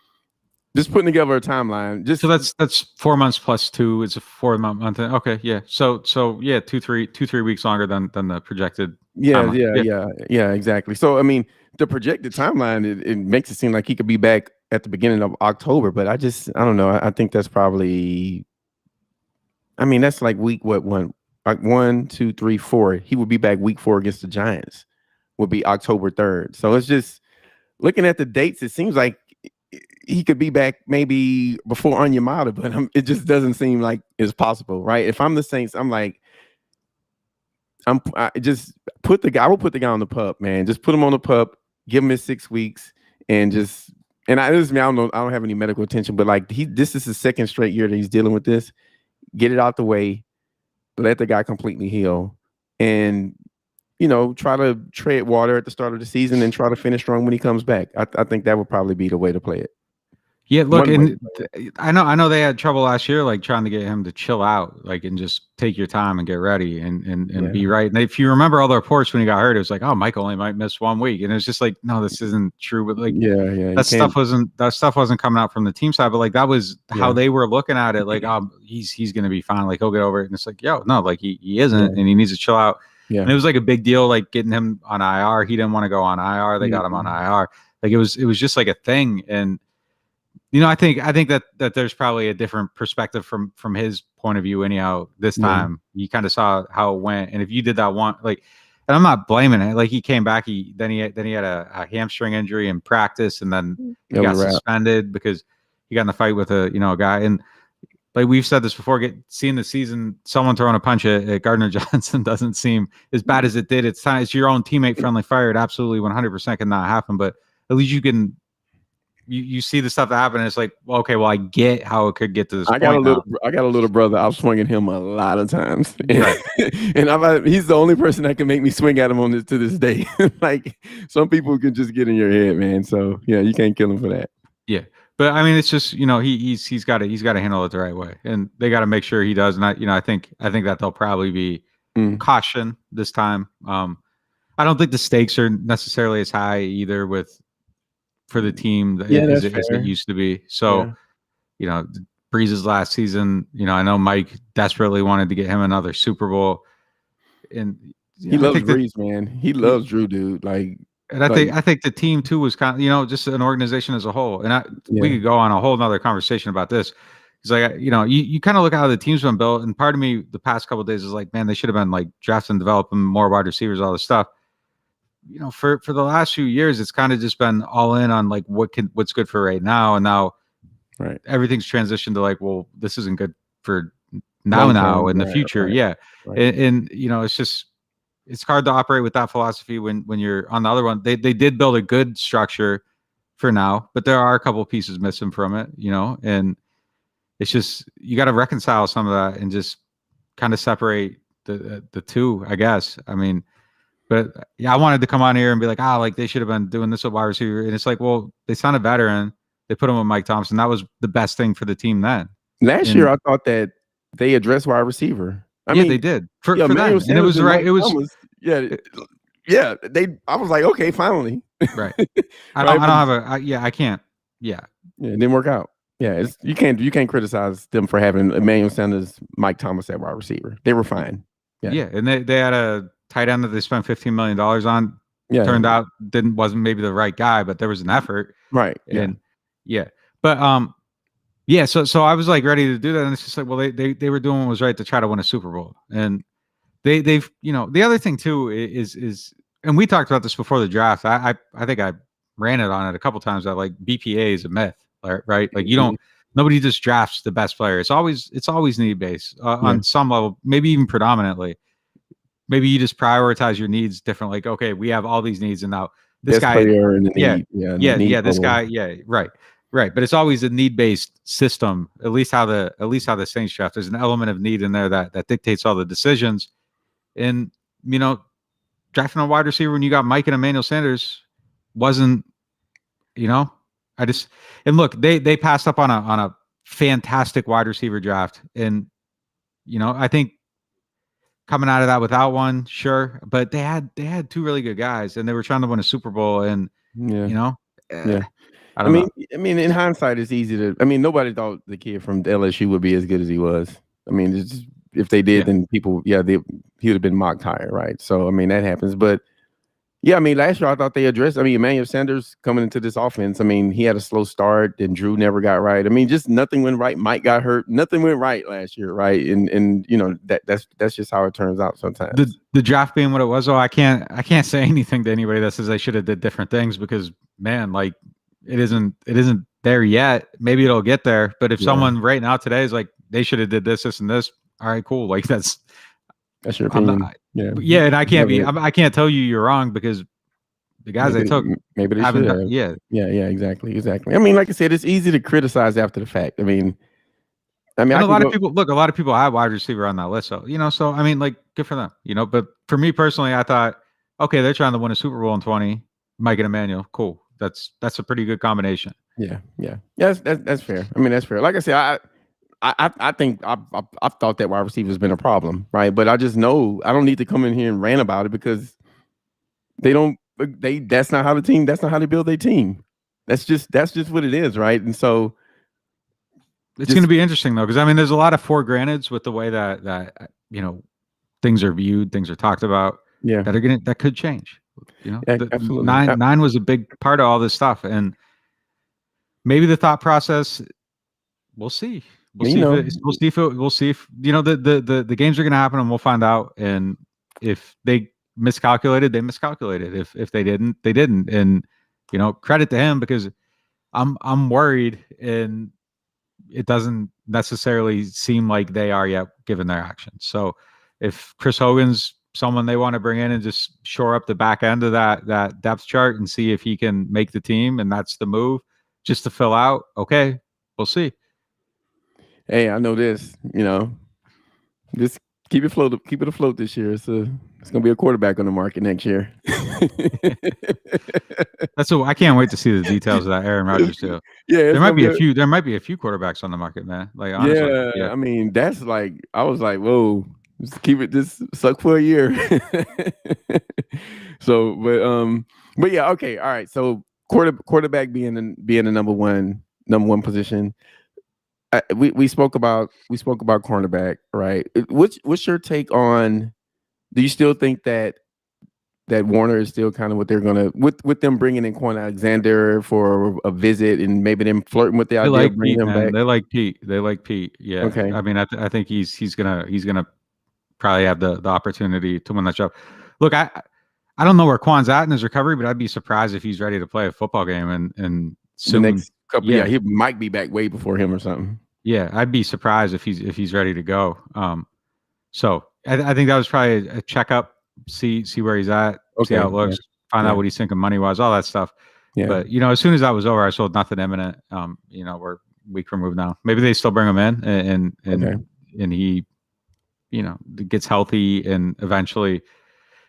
just putting together a timeline. So that's 4 months plus 2. It's a 4-month. Okay, yeah. So yeah, 2-3 weeks longer than the projected. Yeah, exactly. So I mean, the projected timeline it makes it seem like he could be back at the beginning of October, but I don't know. I think that's probably. I mean, that's like week one, like 1, 2, 3, 4. He would be back week 4 against the Giants. Would be October 3rd. So it's just looking at the dates. It seems like he could be back maybe before Onyemata, but it just doesn't seem like it's possible, right? If I'm the Saints, I'm like, I just put the guy. I will put the guy on the pup, man. Just put him on the pup. Give him his 6 weeks, and just I don't know. I don't have any medical attention, but like this is his 2nd straight year that he's dealing with this. Get it out the way. Let the guy completely heal, and try to tread water at the start of the season and try to finish strong when he comes back. I think that would probably be the way to play it. Yeah, look, and I know they had trouble last year, like trying to get him to chill out, like, and just take your time and get ready and be right. And if you remember all the reports when he got hurt, it was like, oh, Mike only might miss 1 week, and it was just like, no, this isn't true. But like, that stuff wasn't coming out from the team side, but like that was how they were looking at it. Like, oh, he's gonna be fine, like he'll get over it. And it's like, yo, no, like he isn't, and he needs to chill out. Yeah. And it was like a big deal, like getting him on IR. He didn't want to go on IR. They got him on IR. Like it was just like a thing. And I think that there's probably a different perspective from his point of view. Anyhow, this time you kind of saw how it went. And if you did that one, like, and I'm not blaming it. Like he came back, then he had a hamstring injury in practice, and then he got suspended because he got in a fight with a guy. And like we've said this before, seeing the season, someone throwing a punch at Gardner Johnson doesn't seem as bad as it did. It's your own teammate friendly fire. It absolutely 100% cannot happen, but at least you can. You see the stuff that happened, and it's like, well, okay, well, I get how it could get to this point. I got a little brother. I've swung at him a lot of times, right. And he's the only person that can make me swing at him to this day. Like some people can just get in your head, man. So yeah, you can't kill him for that. Yeah, but I mean, it's just he's got to handle it the right way, and they got to make sure he does. And I think that they'll probably be caution this time. I don't think the stakes are necessarily as high either for the team as it used to be. So, Breeze's last season, I know Mike desperately wanted to get him another Super Bowl, and he loves Breeze, man. He loves Drew, dude. Like, and I think the team too was kind of, just an organization as a whole. And we could go on a whole nother conversation about this. It's like, you kind of look at how the team's been built, and part of me the past couple of days is like, man, they should have been like drafting and developing more wide receivers, all this stuff. For the last few years, it's kind of just been all in on like what's good for right now, and now everything's transitioned to like, well, this isn't good for now in the future. Right. And it's hard to operate with that philosophy when you're on the other one. They did build a good structure for now, but there are a couple of pieces missing from it, and it's just you got to reconcile some of that and just kind of separate the two, I guess. I mean. But yeah, I wanted to come on here and be like, like they should have been doing this with wide receiver. And it's like, well, they signed a veteran. They put him with Mike Thompson. That was the best thing for the team then. Last year, I thought that they addressed wide receiver. I mean, they did for them. And it was right. It was I was like, okay, finally. Right. I can't. Yeah. Yeah, it didn't work out. Yeah, you can't criticize them for having Emmanuel Sanders, Mike Thomas at wide receiver. They were fine. Yeah, and they had a tight end that they spent $15 million on. Turned out wasn't maybe the right guy, but there was an effort. Right. And but so I was like ready to do that, and it's just like, well, they were doing what was right to try to win a Super Bowl, and they've the other thing too is and we talked about this before the draft. I think I ran it on it a couple times that like BPA is a myth, right? Like you don't nobody just drafts the best player. It's always need based on some level, maybe even predominantly. Maybe you just prioritize your needs differently. Like, okay, we have all these needs, and now this best guy, player in the need. This guy, right. But it's always a need based system. At least how the Saints draft. There's an element of need in there that dictates all the decisions. And drafting a wide receiver when you got Mike and Emmanuel Sanders wasn't, look, they passed up on a fantastic wide receiver draft. And, I think coming out of that without one, sure, but they had two really good guys and they were trying to win a Super Bowl. And, I mean, in hindsight, it's easy to, nobody thought the kid from LSU would be as good as he was. If they did, then people, he would have been mocked higher, right? So, that happens. But, last year I thought they addressed, Emmanuel Sanders coming into this offense, he had a slow start and Drew never got right. Just nothing went right. Mike got hurt. Nothing went right last year, right? And that's just how it turns out sometimes. The draft being what it was, I can't say anything to anybody that says they should have did different things because, man, like, it isn't there yet. Maybe it'll get there. But if someone right now today is like, they should have did this, and this, all right, cool. Like that's your opinion. And I can't tell you you're wrong because the guys they took maybe they should have. Exactly. Like I said, it's easy to criticize after the fact. A lot of people have wide receiver on that list. So, like good for them, but for me personally, I thought, okay, they're trying to win a Super Bowl in 20, Mike and Emmanuel. Cool. That's a pretty good combination. Yeah. That's fair. That's fair. Like I said, I think I've thought that wide receiver has been a problem, right? But I just know I don't need to come in here and rant about it because that's not how they build their team. That's just what it is, right? And so it's going to be interesting though, because there's a lot of foregranted with the way that things are viewed, things are talked about. Yeah, that could change. Absolutely. Nine was a big part of all this stuff, and maybe the thought process. We'll see. We'll see if the games are going to happen, and we'll find out. And if they miscalculated, they miscalculated. If they didn't, they didn't. And credit to him because I'm worried, and it doesn't necessarily seem like they are yet, given their actions. So if Chris Hogan's someone they want to bring in and just shore up the back end of that depth chart and see if he can make the team, and that's the move, just to fill out. Okay, we'll see. Hey, I know this. Just keep it afloat this year. It's gonna be a quarterback on the market next year. I can't wait to see the details of that Aaron Rodgers too. Yeah, there might be a few quarterbacks on the market, man. Like honestly, that's like I was like, whoa, just keep it. This suck for a year. So, but yeah, okay, all right. So quarterback being the number one position. We spoke about cornerback, right? What's your take on? Do you still think that Warner is still kind of what they're gonna with them bringing in Quan Alexander for a visit and maybe them flirting with the idea of bringing him back? They like Pete. Yeah. Okay. I think he's gonna probably have the opportunity to win that job. Look, I don't know where Quan's at in his recovery, but I'd be surprised if he's ready to play a football game and soon. The next couple, he might be back way before him or something. Yeah, I'd be surprised if he's ready to go. So I think that was probably a checkup, see where he's at, see how it looks, find out what he's thinking money wise, all that stuff. Yeah. But as soon as that was over, I sold nothing imminent. We're a week removed now. Maybe they still bring him in and he, gets healthy and eventually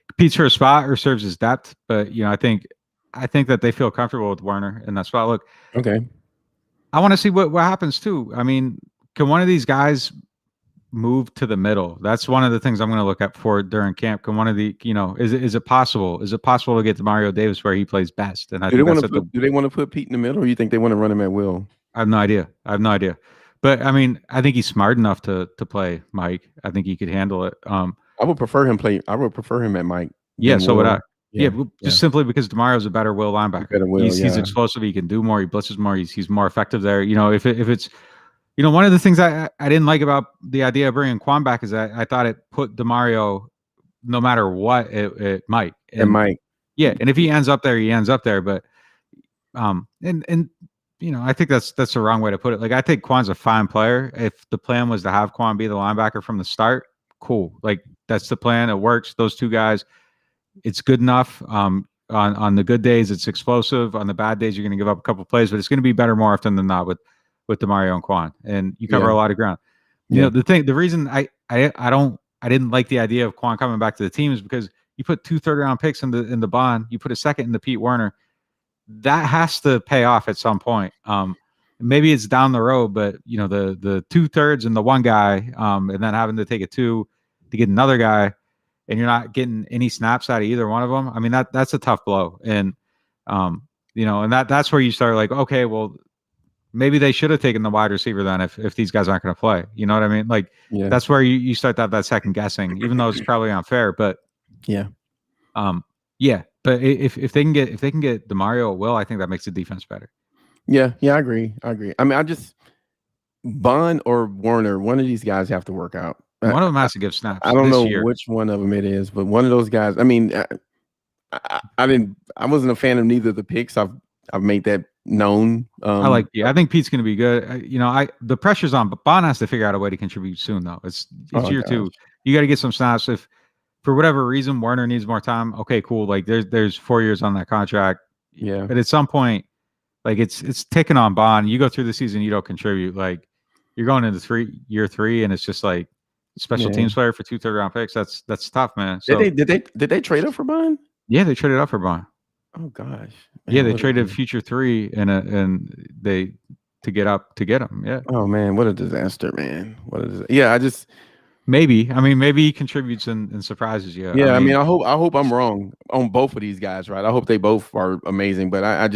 competes for a spot or serves his depth. But I think that they feel comfortable with Warner in that spot. Look, okay. I want to see what happens too. Can one of these guys move to the middle? That's one of the things I'm going to look at for during camp. Can one of the, is it possible? Is it possible to get to Mario Davis where he plays best? And do they want to put Pete in the middle, or you think they want to run him at will? I have no idea. But I think he's smart enough to play Mike. I think he could handle it. I would prefer him at Mike. Yeah, so would I. Yeah, just simply because DeMario's a better will linebacker. He's explosive. He can do more. He blitzes more. He's more effective there. If it's, one of the things I didn't like about the idea of bringing Quan back is that I thought it put DeMario, no matter what, it might. And Mike. Yeah, and if he ends up there, he ends up there. But and I think that's the wrong way to put it. Like, I think Quan's a fine player. If the plan was to have Quan be the linebacker from the start, cool. Like, that's the plan. It works. Those two guys, it's good enough. On the good days, it's explosive. On the bad days, you're going to give up a couple of plays, but it's going to be better more often than not with DeMario and Quan, and you cover a lot of ground. The reason I didn't like the idea of Quan coming back to the team is because you put 2 third-round picks in the bond, you put a second in the Pete Werner. That has to pay off at some point. Maybe it's down the road, but the 2/3 and the one guy, and then having to take a 2 to get another guy, and you're not getting any snaps out of either one of them. I mean, that's a tough blow. And and that's where you start like, okay, well, maybe they should have taken the wide receiver then if these guys aren't going to play. You know what I mean? Like, that's where you start to have that second guessing, even though it's probably unfair. But But if they can get DeMario at will, I think that makes the defense better. Yeah, I agree. I mean, Bond or Werner, one of these guys have to work out. One of them has to give snaps. I don't know which one of them it is, but one of those guys. I mean, I wasn't a fan of neither of the picks. I've made that known. I think Pete's going to be good. The pressure's on, but Bond has to figure out a way to contribute soon, though. It's year 2. You got to get some snaps. If for whatever reason Werner needs more time, okay, cool. Like, there's 4 years on that contract. Yeah, but at some point, like, it's ticking on Bond. You go through the season, you don't contribute. Like, you're going into year 3, and it's just like special teams player for 2 third-round picks. That's tough, man. So, did they trade up for Bond? Yeah, they traded up for Bond. Oh gosh. Man, yeah, they traded future 3 and they to get him. Yeah. Oh man, what a disaster, man. Yeah, maybe he contributes and surprises you. Yeah, I mean, I hope I'm wrong on both of these guys, right? I hope they both are amazing, but I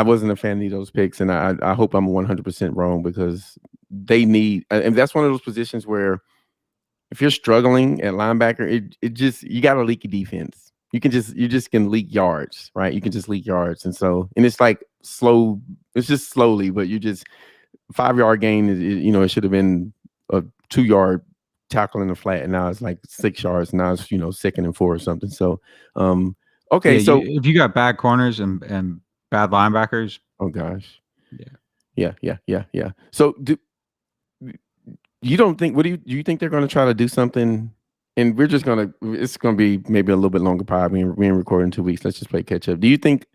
wasn't a fan of those picks, and I hope I'm 100% wrong, because they need, and that's one of those positions where if you're struggling at linebacker, you got a leaky defense. You just can leak yards, right? You can just leak yards, and it's like slow. It's just slowly, but you just 5-yard gain. It should have been a 2-yard tackle in the flat, and now it's like 6 yards. Now it's 2nd and 4 or something. So, okay. Yeah, so if you got bad corners and bad linebackers, oh gosh, yeah. So you don't think? Do you think they're going to try to do something? And it's going to be maybe a little bit longer. Probably we're recording in 2 weeks. Let's just play catch up. What do you think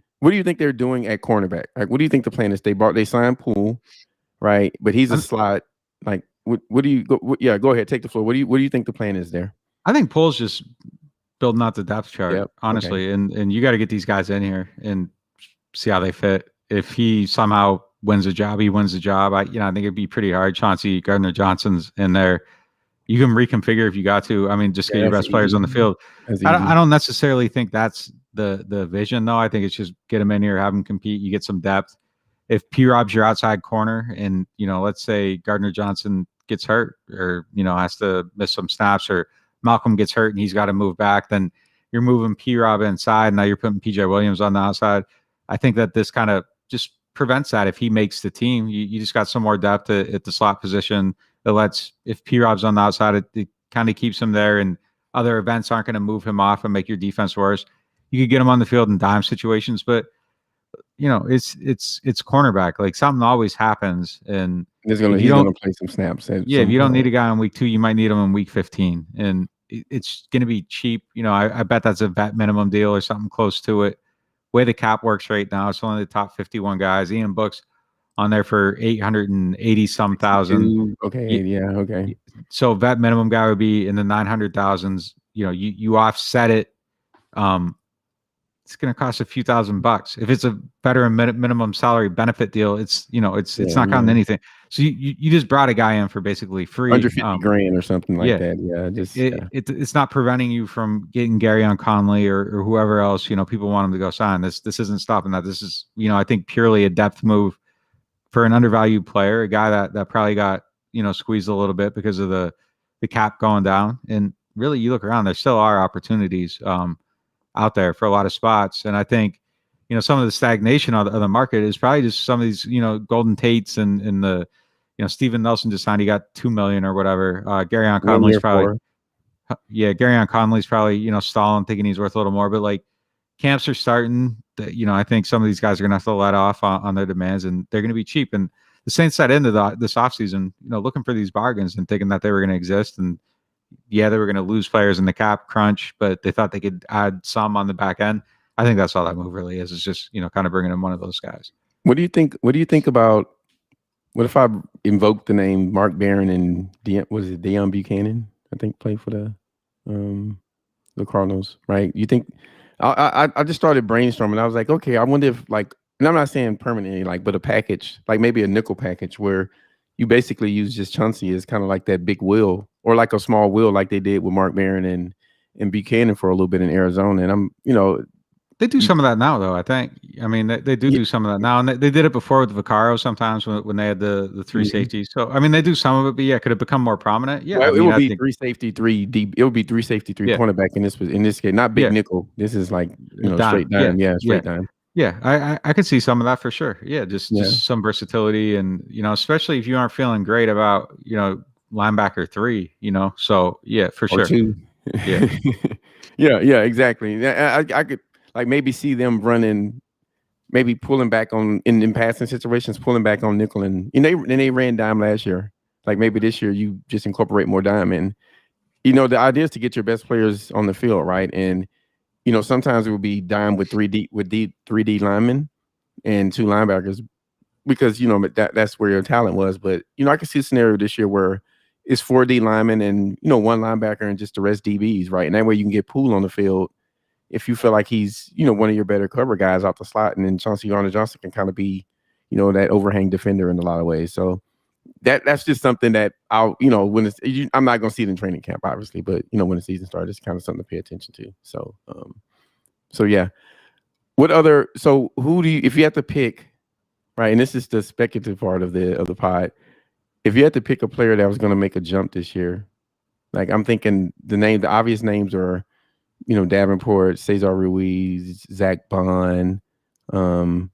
they're doing at cornerback? Like, what do you think the plan is? They signed Poole, right? But he's a slot. Like, what do you go? Yeah, go ahead, take the floor. What do you think the plan is there? I think Poole's just building out the depth chart, honestly. Okay. And you got to get these guys in here and see how they fit. If he somehow wins a job, he wins the job. I think it'd be pretty hard. Chauncey Gardner-Johnson's in there. You can reconfigure if you got to. I mean, just get your best players on the field. I don't necessarily think that's the vision, though. I think it's just get them in here, have them compete. You get some depth. If P-Rob's your outside corner, and let's say Gardner-Johnson gets hurt, or has to miss some snaps, or Malcolm gets hurt and he's got to move back, then you're moving P-Rob inside. Now you're putting PJ Williams on the outside. I think that this kind of just prevents that. If he makes the team, you just got some more depth at the slot position. If P-Rob's on the outside, it kind of keeps him there, and other events aren't going to move him off and make your defense worse. You could get him on the field in dime situations, but it's cornerback. Like, something always happens, and he's going to play some snaps. If you don't need a guy in week 2, you might need him in week 15, and it's going to be cheap. I bet that's a vet minimum deal or something close to it. Way the cap works right now, it's only the top 51 guys. Ian Book's on there for 880 some thousand. Okay, okay. So vet minimum guy would be in the 900,000s. You offset it. It's going to cost a few $1,000. If it's a veteran minimum salary benefit deal, it's not counting anything. So you just brought a guy in for basically free, under $50,000 or something like that. It's not preventing you from getting Garyon Conley or whoever else. People want him to go sign. This isn't stopping that. This is I think purely a depth move for an undervalued player, a guy that probably got squeezed a little bit because of the cap going down. And really, you look around, there still are opportunities out there for a lot of spots. And I think, some of the stagnation of the market is probably just some of these, Golden Tates and the, Steven Nelson just signed, he got $2 million or whatever. Garyon Conley's probably, Garyon Conley's probably, stalling, thinking he's worth a little more, but like, camps are starting. I think some of these guys are going to have to let off on their demands, and they're going to be cheap. And the Saints set into this offseason, looking for these bargains and thinking that they were going to exist. And yeah, they were going to lose players in the cap crunch, but they thought they could add some on the back end. I think that's all that move really is. It's just, kind of bringing in one of those guys. What do you think about, what if I invoke the name Mark Barron and Deion Buchanan? I think played for the Cardinals, right? You think I just started brainstorming. I was like, okay, I wonder if and I'm not saying permanently, but a package, like maybe a nickel package where you basically use just Chauncey as kind of like that big wheel or like a small wheel like they did with Mark Barron and Buchanan for a little bit in Arizona. And they do some of that now, though, I think. I mean, they do some of that now. And they did it before with Vaccaro sometimes when they had the three safeties. So, I mean, they do some of it, but yeah, could it become more prominent? Yeah. Well, it would be three safety, three deep. It would be three safety, three cornerback in this case, not big nickel. This is like, straight dime. Yeah, straight dime. Yeah, I could see some of that for sure. Yeah, just some versatility and, especially if you aren't feeling great about, linebacker 3, so yeah, for sure. 2. Yeah. yeah, exactly. I could maybe see them running, maybe pulling back on in passing situations, pulling back on nickel and they ran dime last year. Like maybe this year you just incorporate more dime and the idea is to get your best players on the field, right? And sometimes it would be dime with 3D linemen and 2 linebackers because that's where your talent was. But I could see a scenario this year where it's 4D linemen and 1 linebacker and just the rest DBs, right? And that way you can get Poole on the field if you feel like he's one of your better cover guys out the slot, and then Chauncey Gardner-Johnson can kind of be that overhang defender in a lot of ways. So that's just something that I'll when I'm not going to see it in training camp, obviously, but when the season starts, it's kind of something to pay attention to. So yeah. Who do you, if you have to pick, right? And this is the speculative part of the pod. If you had to pick a player that was going to make a jump this year, like I'm thinking the obvious names are, Davenport, Cesar Ruiz, Zach Bond. I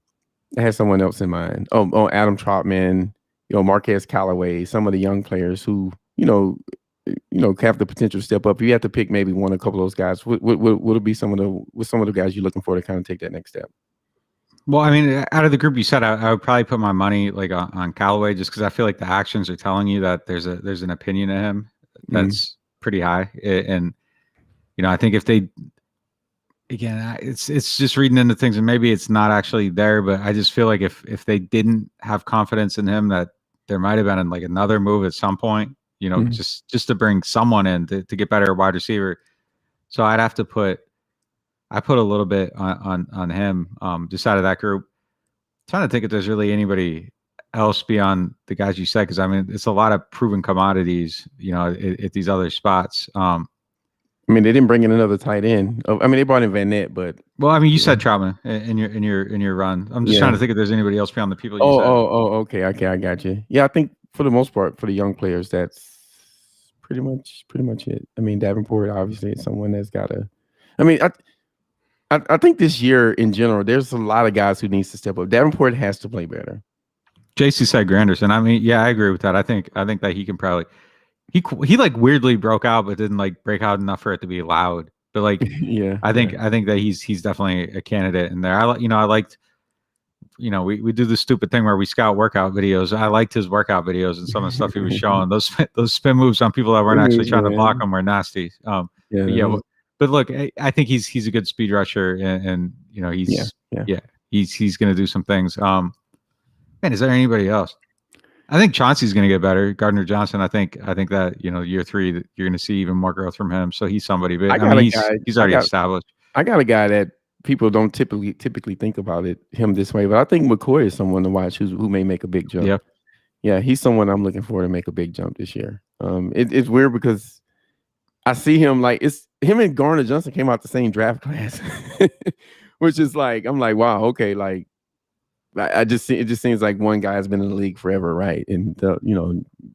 had someone else in mind. Oh, Adam Trotman, Marquez Callaway, some of the young players who, have the potential to step up. If you have to pick maybe a couple of those guys, what would be some of the guys you're looking for to kind of take that next step? Well, I mean, out of the group you said, I would probably put my money on Callaway just because I feel like the actions are telling you that there's an opinion of him that's pretty high. And, I think if they, again, it's just reading into things and maybe it's not actually there, but I just feel like if they didn't have confidence in him, that there might have been another move at some point, just to bring someone in to get better wide receiver. So I'd have to I put a little bit on him, just out of that group. I'm trying to think if there's really anybody else beyond the guys you said, because I mean it's a lot of proven commodities, at these other spots. I mean, they didn't bring in another tight end. I mean, they brought in Van Nett, but you said Troutman in your run. I'm just trying to think if there's anybody else beyond the people you said. Okay, I got you. Yeah, I think for the most part, for the young players, that's pretty much it. I mean, Davenport obviously is someone that's got to. I mean, I think this year in general, there's a lot of guys who needs to step up. Davenport has to play better. JC said Granderson. I mean, yeah, I agree with that. I think that he can probably. He weirdly broke out, but didn't break out enough for it to be loud. But I think that he's definitely a candidate in there. I liked, we do the stupid thing where we scout workout videos. I liked his workout videos and some of the stuff he was showing. Those spin moves on people that weren't actually trying to block them were nasty. But look, I think he's a good speed rusher, and he's going to do some things. Man, is there anybody else? I think Chauncey's going to get better. Gardner Johnson, I think that year 3 that you're going to see even more growth from him. So he's somebody. But he's already established. I got a guy that people don't typically think about him this way, but I think McCoy is someone to watch who may make a big jump. Yeah, he's someone I'm looking for to make a big jump this year. It's weird because I see him it's him and Gardner Johnson came out the same draft class, which is I'm like, wow, okay, it just seems like one guy has been in the league forever, right? And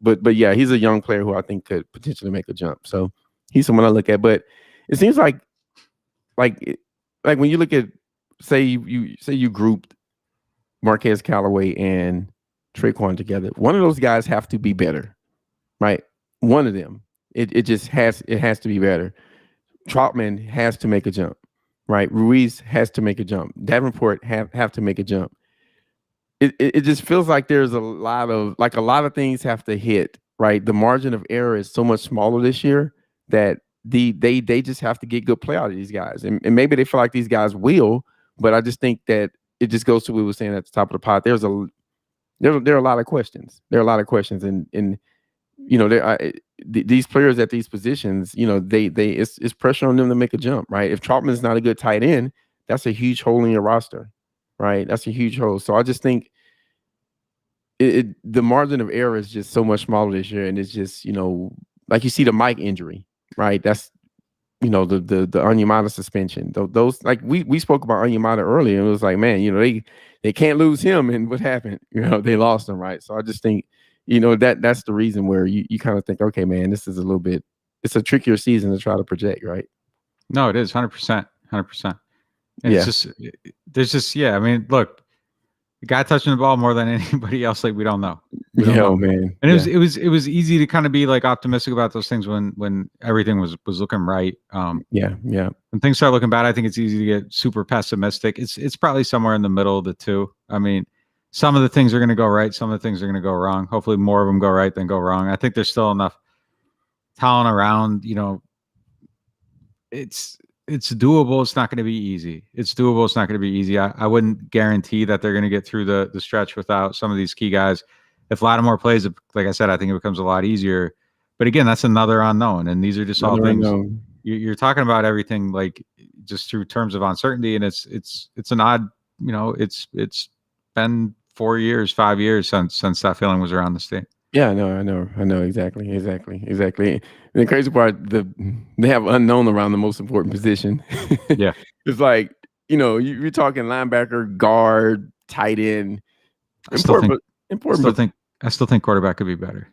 but yeah, he's a young player who I think could potentially make a jump. So he's someone I look at. But it seems like when you look at say you grouped Marquez Callaway and Traquan together, one of those guys have to be better, right? One of them, it has to be better. Troutman has to make a jump. right? Ruiz has to make a jump. Davenport have to make a jump. It just feels like there's a lot of things have to hit, right? The margin of error is so much smaller this year that they just have to get good play out of these guys. And maybe they feel like these guys will, but I just think that it just goes to what we were saying at the top of the pod. There are a lot of questions. There are a lot of questions, and these players at these positions, it's pressure on them to make a jump, right? If Trautman's not a good tight end, that's a huge hole in your roster, right? That's a huge hole. So I just think the margin of error is just so much smaller this year, and it's just like you see the Mike injury, right? That's the Onyemata suspension. Those like we spoke about Onyemata earlier, and it was like, man, they can't lose him, and what happened? They lost him, right? So I just think that's the reason where you kind of think, okay, man, this is it's a trickier season to try to project, right? No, it is 100%. It's yeah. I mean, look, the guy touching the ball more than anybody else, like we don't know. Man. And it was easy to kind of be like optimistic about those things when everything was looking right. Yeah. When things start looking bad, I think it's easy to get super pessimistic. It's probably somewhere in the middle of the two. I mean, some of the things are going to go right, some of the things are going to go wrong. Hopefully, more of them go right than go wrong. I think there's still enough talent around. It's doable. It's not going to be easy. It's doable. It's not going to be easy. I wouldn't guarantee that they're going to get through the stretch without some of these key guys. If Lattimore plays, like I said, I think it becomes a lot easier. But again, that's another unknown. And these are just all things you're talking about everything like just through terms of uncertainty. And it's an odd, it's been 4 years, 5 years since that feeling was around the state. Yeah, I know exactly. And the crazy part, they have unknown around the most important position. Yeah, it's like you're talking linebacker, guard, tight end. I still think quarterback could be better.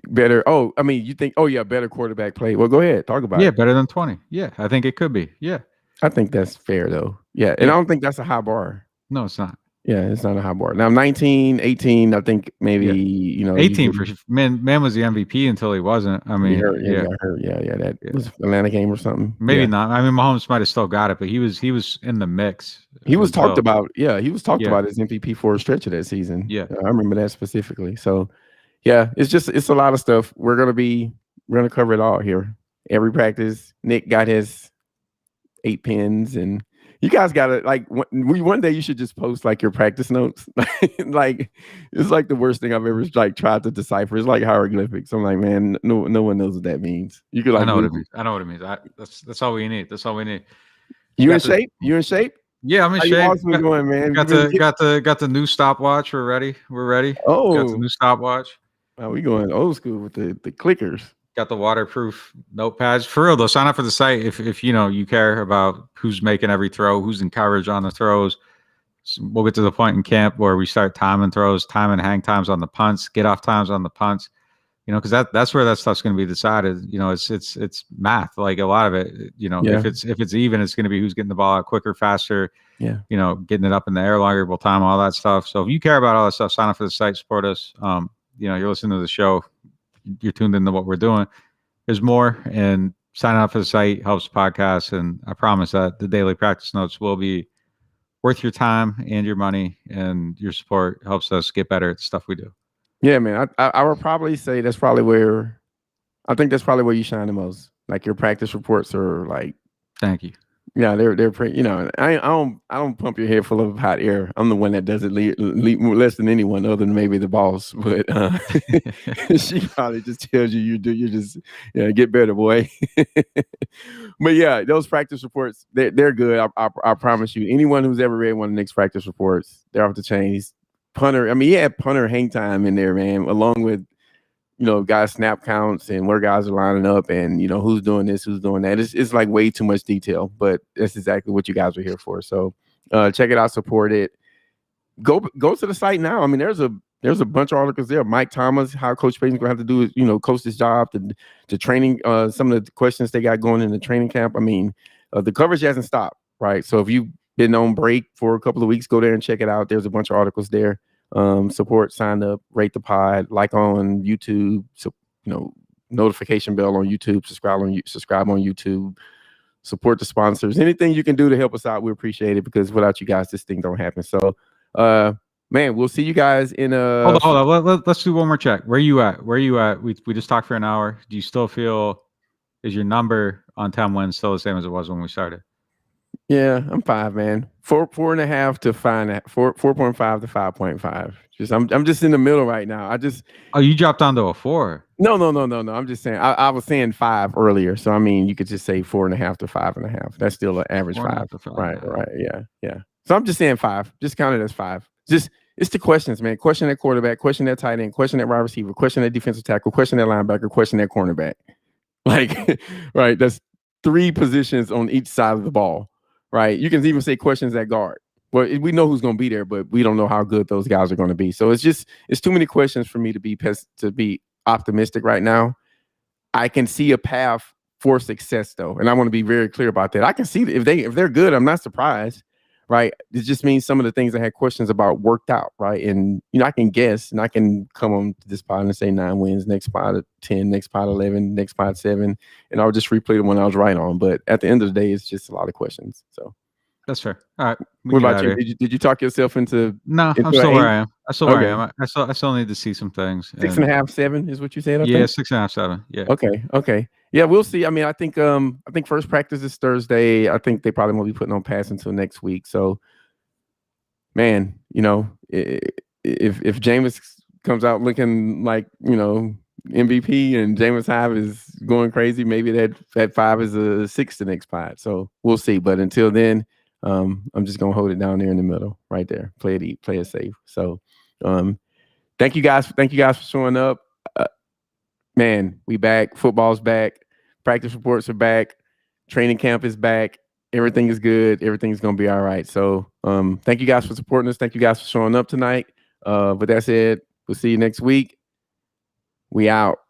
Better. Oh, I mean, you think? Oh yeah, better quarterback play. Well, go ahead, talk about it. Yeah, better than 20. Yeah, I think it could be. Yeah, I think that's fair though. Yeah, and I don't think that's a high bar. No, it's not. Yeah, it's not a high bar. Now 19, 18, I think maybe 18 for man was the MVP until he wasn't. I mean, he hurt. That was Atlanta game or something. Maybe not. I mean, Mahomes might have still got it, but he was in the mix. He was talked about. Yeah, he was talked about as MVP for a stretch of that season. Yeah, I remember that specifically. So, yeah, it's a lot of stuff. We're gonna cover it all here. Every practice, Nick got his 8 pins and. You guys gotta one day you should just post like your practice notes. Like it's like the worst thing I've ever tried to decipher. It's like hieroglyphics. I'm like, man, no one knows what that means. You could I know what it means. That's all we need. You in shape? You in shape? Yeah, I'm in shape. Going, man? Got the new stopwatch. We're ready. Oh, got the new stopwatch. Oh, we going old school with the clickers. Got the waterproof notepads. For real though, sign up for the site if you care about who's making every throw, who's in coverage on the throws. So we'll get to the point in camp where we start timing throws, time and hang times on the punts, get off times on the punts. Because that's where that stuff's going to be decided. It's math. Like a lot of it. If it's even, it's going to be who's getting the ball out quicker, faster. Yeah. Getting it up in the air longer, will time, all that stuff. So if you care about all that stuff, sign up for the site, support us. You're listening to the show. You're tuned into what we're doing. There's more, and signing up for the site helps the podcast. And I promise that the daily practice notes will be worth your time and your money, and your support helps us get better at the stuff we do. Yeah, man. I would probably say that's probably where you shine the most. Like your practice reports are like. Thank you. Yeah, they're pretty. I don't pump your head full of hot air. I'm the one that does it less than anyone other than maybe the boss. But she probably just tells you you just get better, boy. But yeah, those practice reports they're good. I promise you. Anyone who's ever read one of Nick's practice reports, they're off the chain. He's punter. I mean, he had punter hang time in there, man, along with. Guys snap counts and where guys are lining up and, who's doing this, who's doing that. It's like way too much detail, but that's exactly what you guys are here for. So check it out, support it. Go to the site now. I mean, there's a bunch of articles there. Mike Thomas, how Coach Payton's going to have to do, coach this job, the training, some of the questions they got going in the training camp. I mean, the coverage hasn't stopped, right? So if you've been on break for a couple of weeks, go there and check it out. There's a bunch of articles there. Support, sign up, rate the pod, like on YouTube, so notification bell on YouTube, subscribe on YouTube, support the sponsors. Anything you can do to help us out, we appreciate it, because without you guys, this thing don't happen. So, man, we'll see you guys in Hold on. Let's do one more check. Where you at? We just talked for an hour. Do you still feel, is your number on 10 wins still the same as it was when we started? Yeah, I'm 5, man. 4.5 to 5, 4.5 to 5.5. I'm just in the middle right now. Oh, you dropped down to a 4. No. I'm just saying. I was saying 5 earlier, so I mean, you could just say 4.5 to 5.5. That's still an average 5. Right. Yeah. So I'm just saying 5. Just count it as 5. It's the questions, man. Question at quarterback, question at tight end, question at wide receiver, question at defensive tackle, question at linebacker, question at cornerback. Like, right? That's 3 positions on each side of the ball. Right. You can even say questions at guard. Well, we know who's going to be there, but we don't know how good those guys are going to be. So it's too many questions for me to be optimistic right now. I can see a path for success, though, and I want to be very clear about that. I can see that if they're good, I'm not surprised. Right. It just means some of the things I had questions about worked out. Right. And, I can guess, and I can come on to this pod and say 9 wins, next pod 10, next pod 11, next pod 7. And I'll just replay the one I was right on. But at the end of the day, it's just a lot of questions. So that's fair. All right. What about you? Did you talk yourself into? No, I'm still where I am. I still need to see some things. 6.5, 7 is what you said. Yeah, 6.5, 7. Yeah. Okay. Yeah, we'll see. I mean, I think first practice is Thursday. I think they probably won't be putting on pass until next week. So, man, if Jameis comes out looking like MVP and Jameis Hive is going crazy, maybe that 5 is a 6 the next pod. So we'll see. But until then, I'm just gonna hold it down there in the middle, right there. Play it safe. So, thank you guys for showing up. Man, we back. Football's back. Practice reports are back. Training camp is back. Everything is good. Everything's gonna be all right. So, thank you guys for supporting us. Thank you guys for showing up tonight. With that said, we'll see you next week. We out.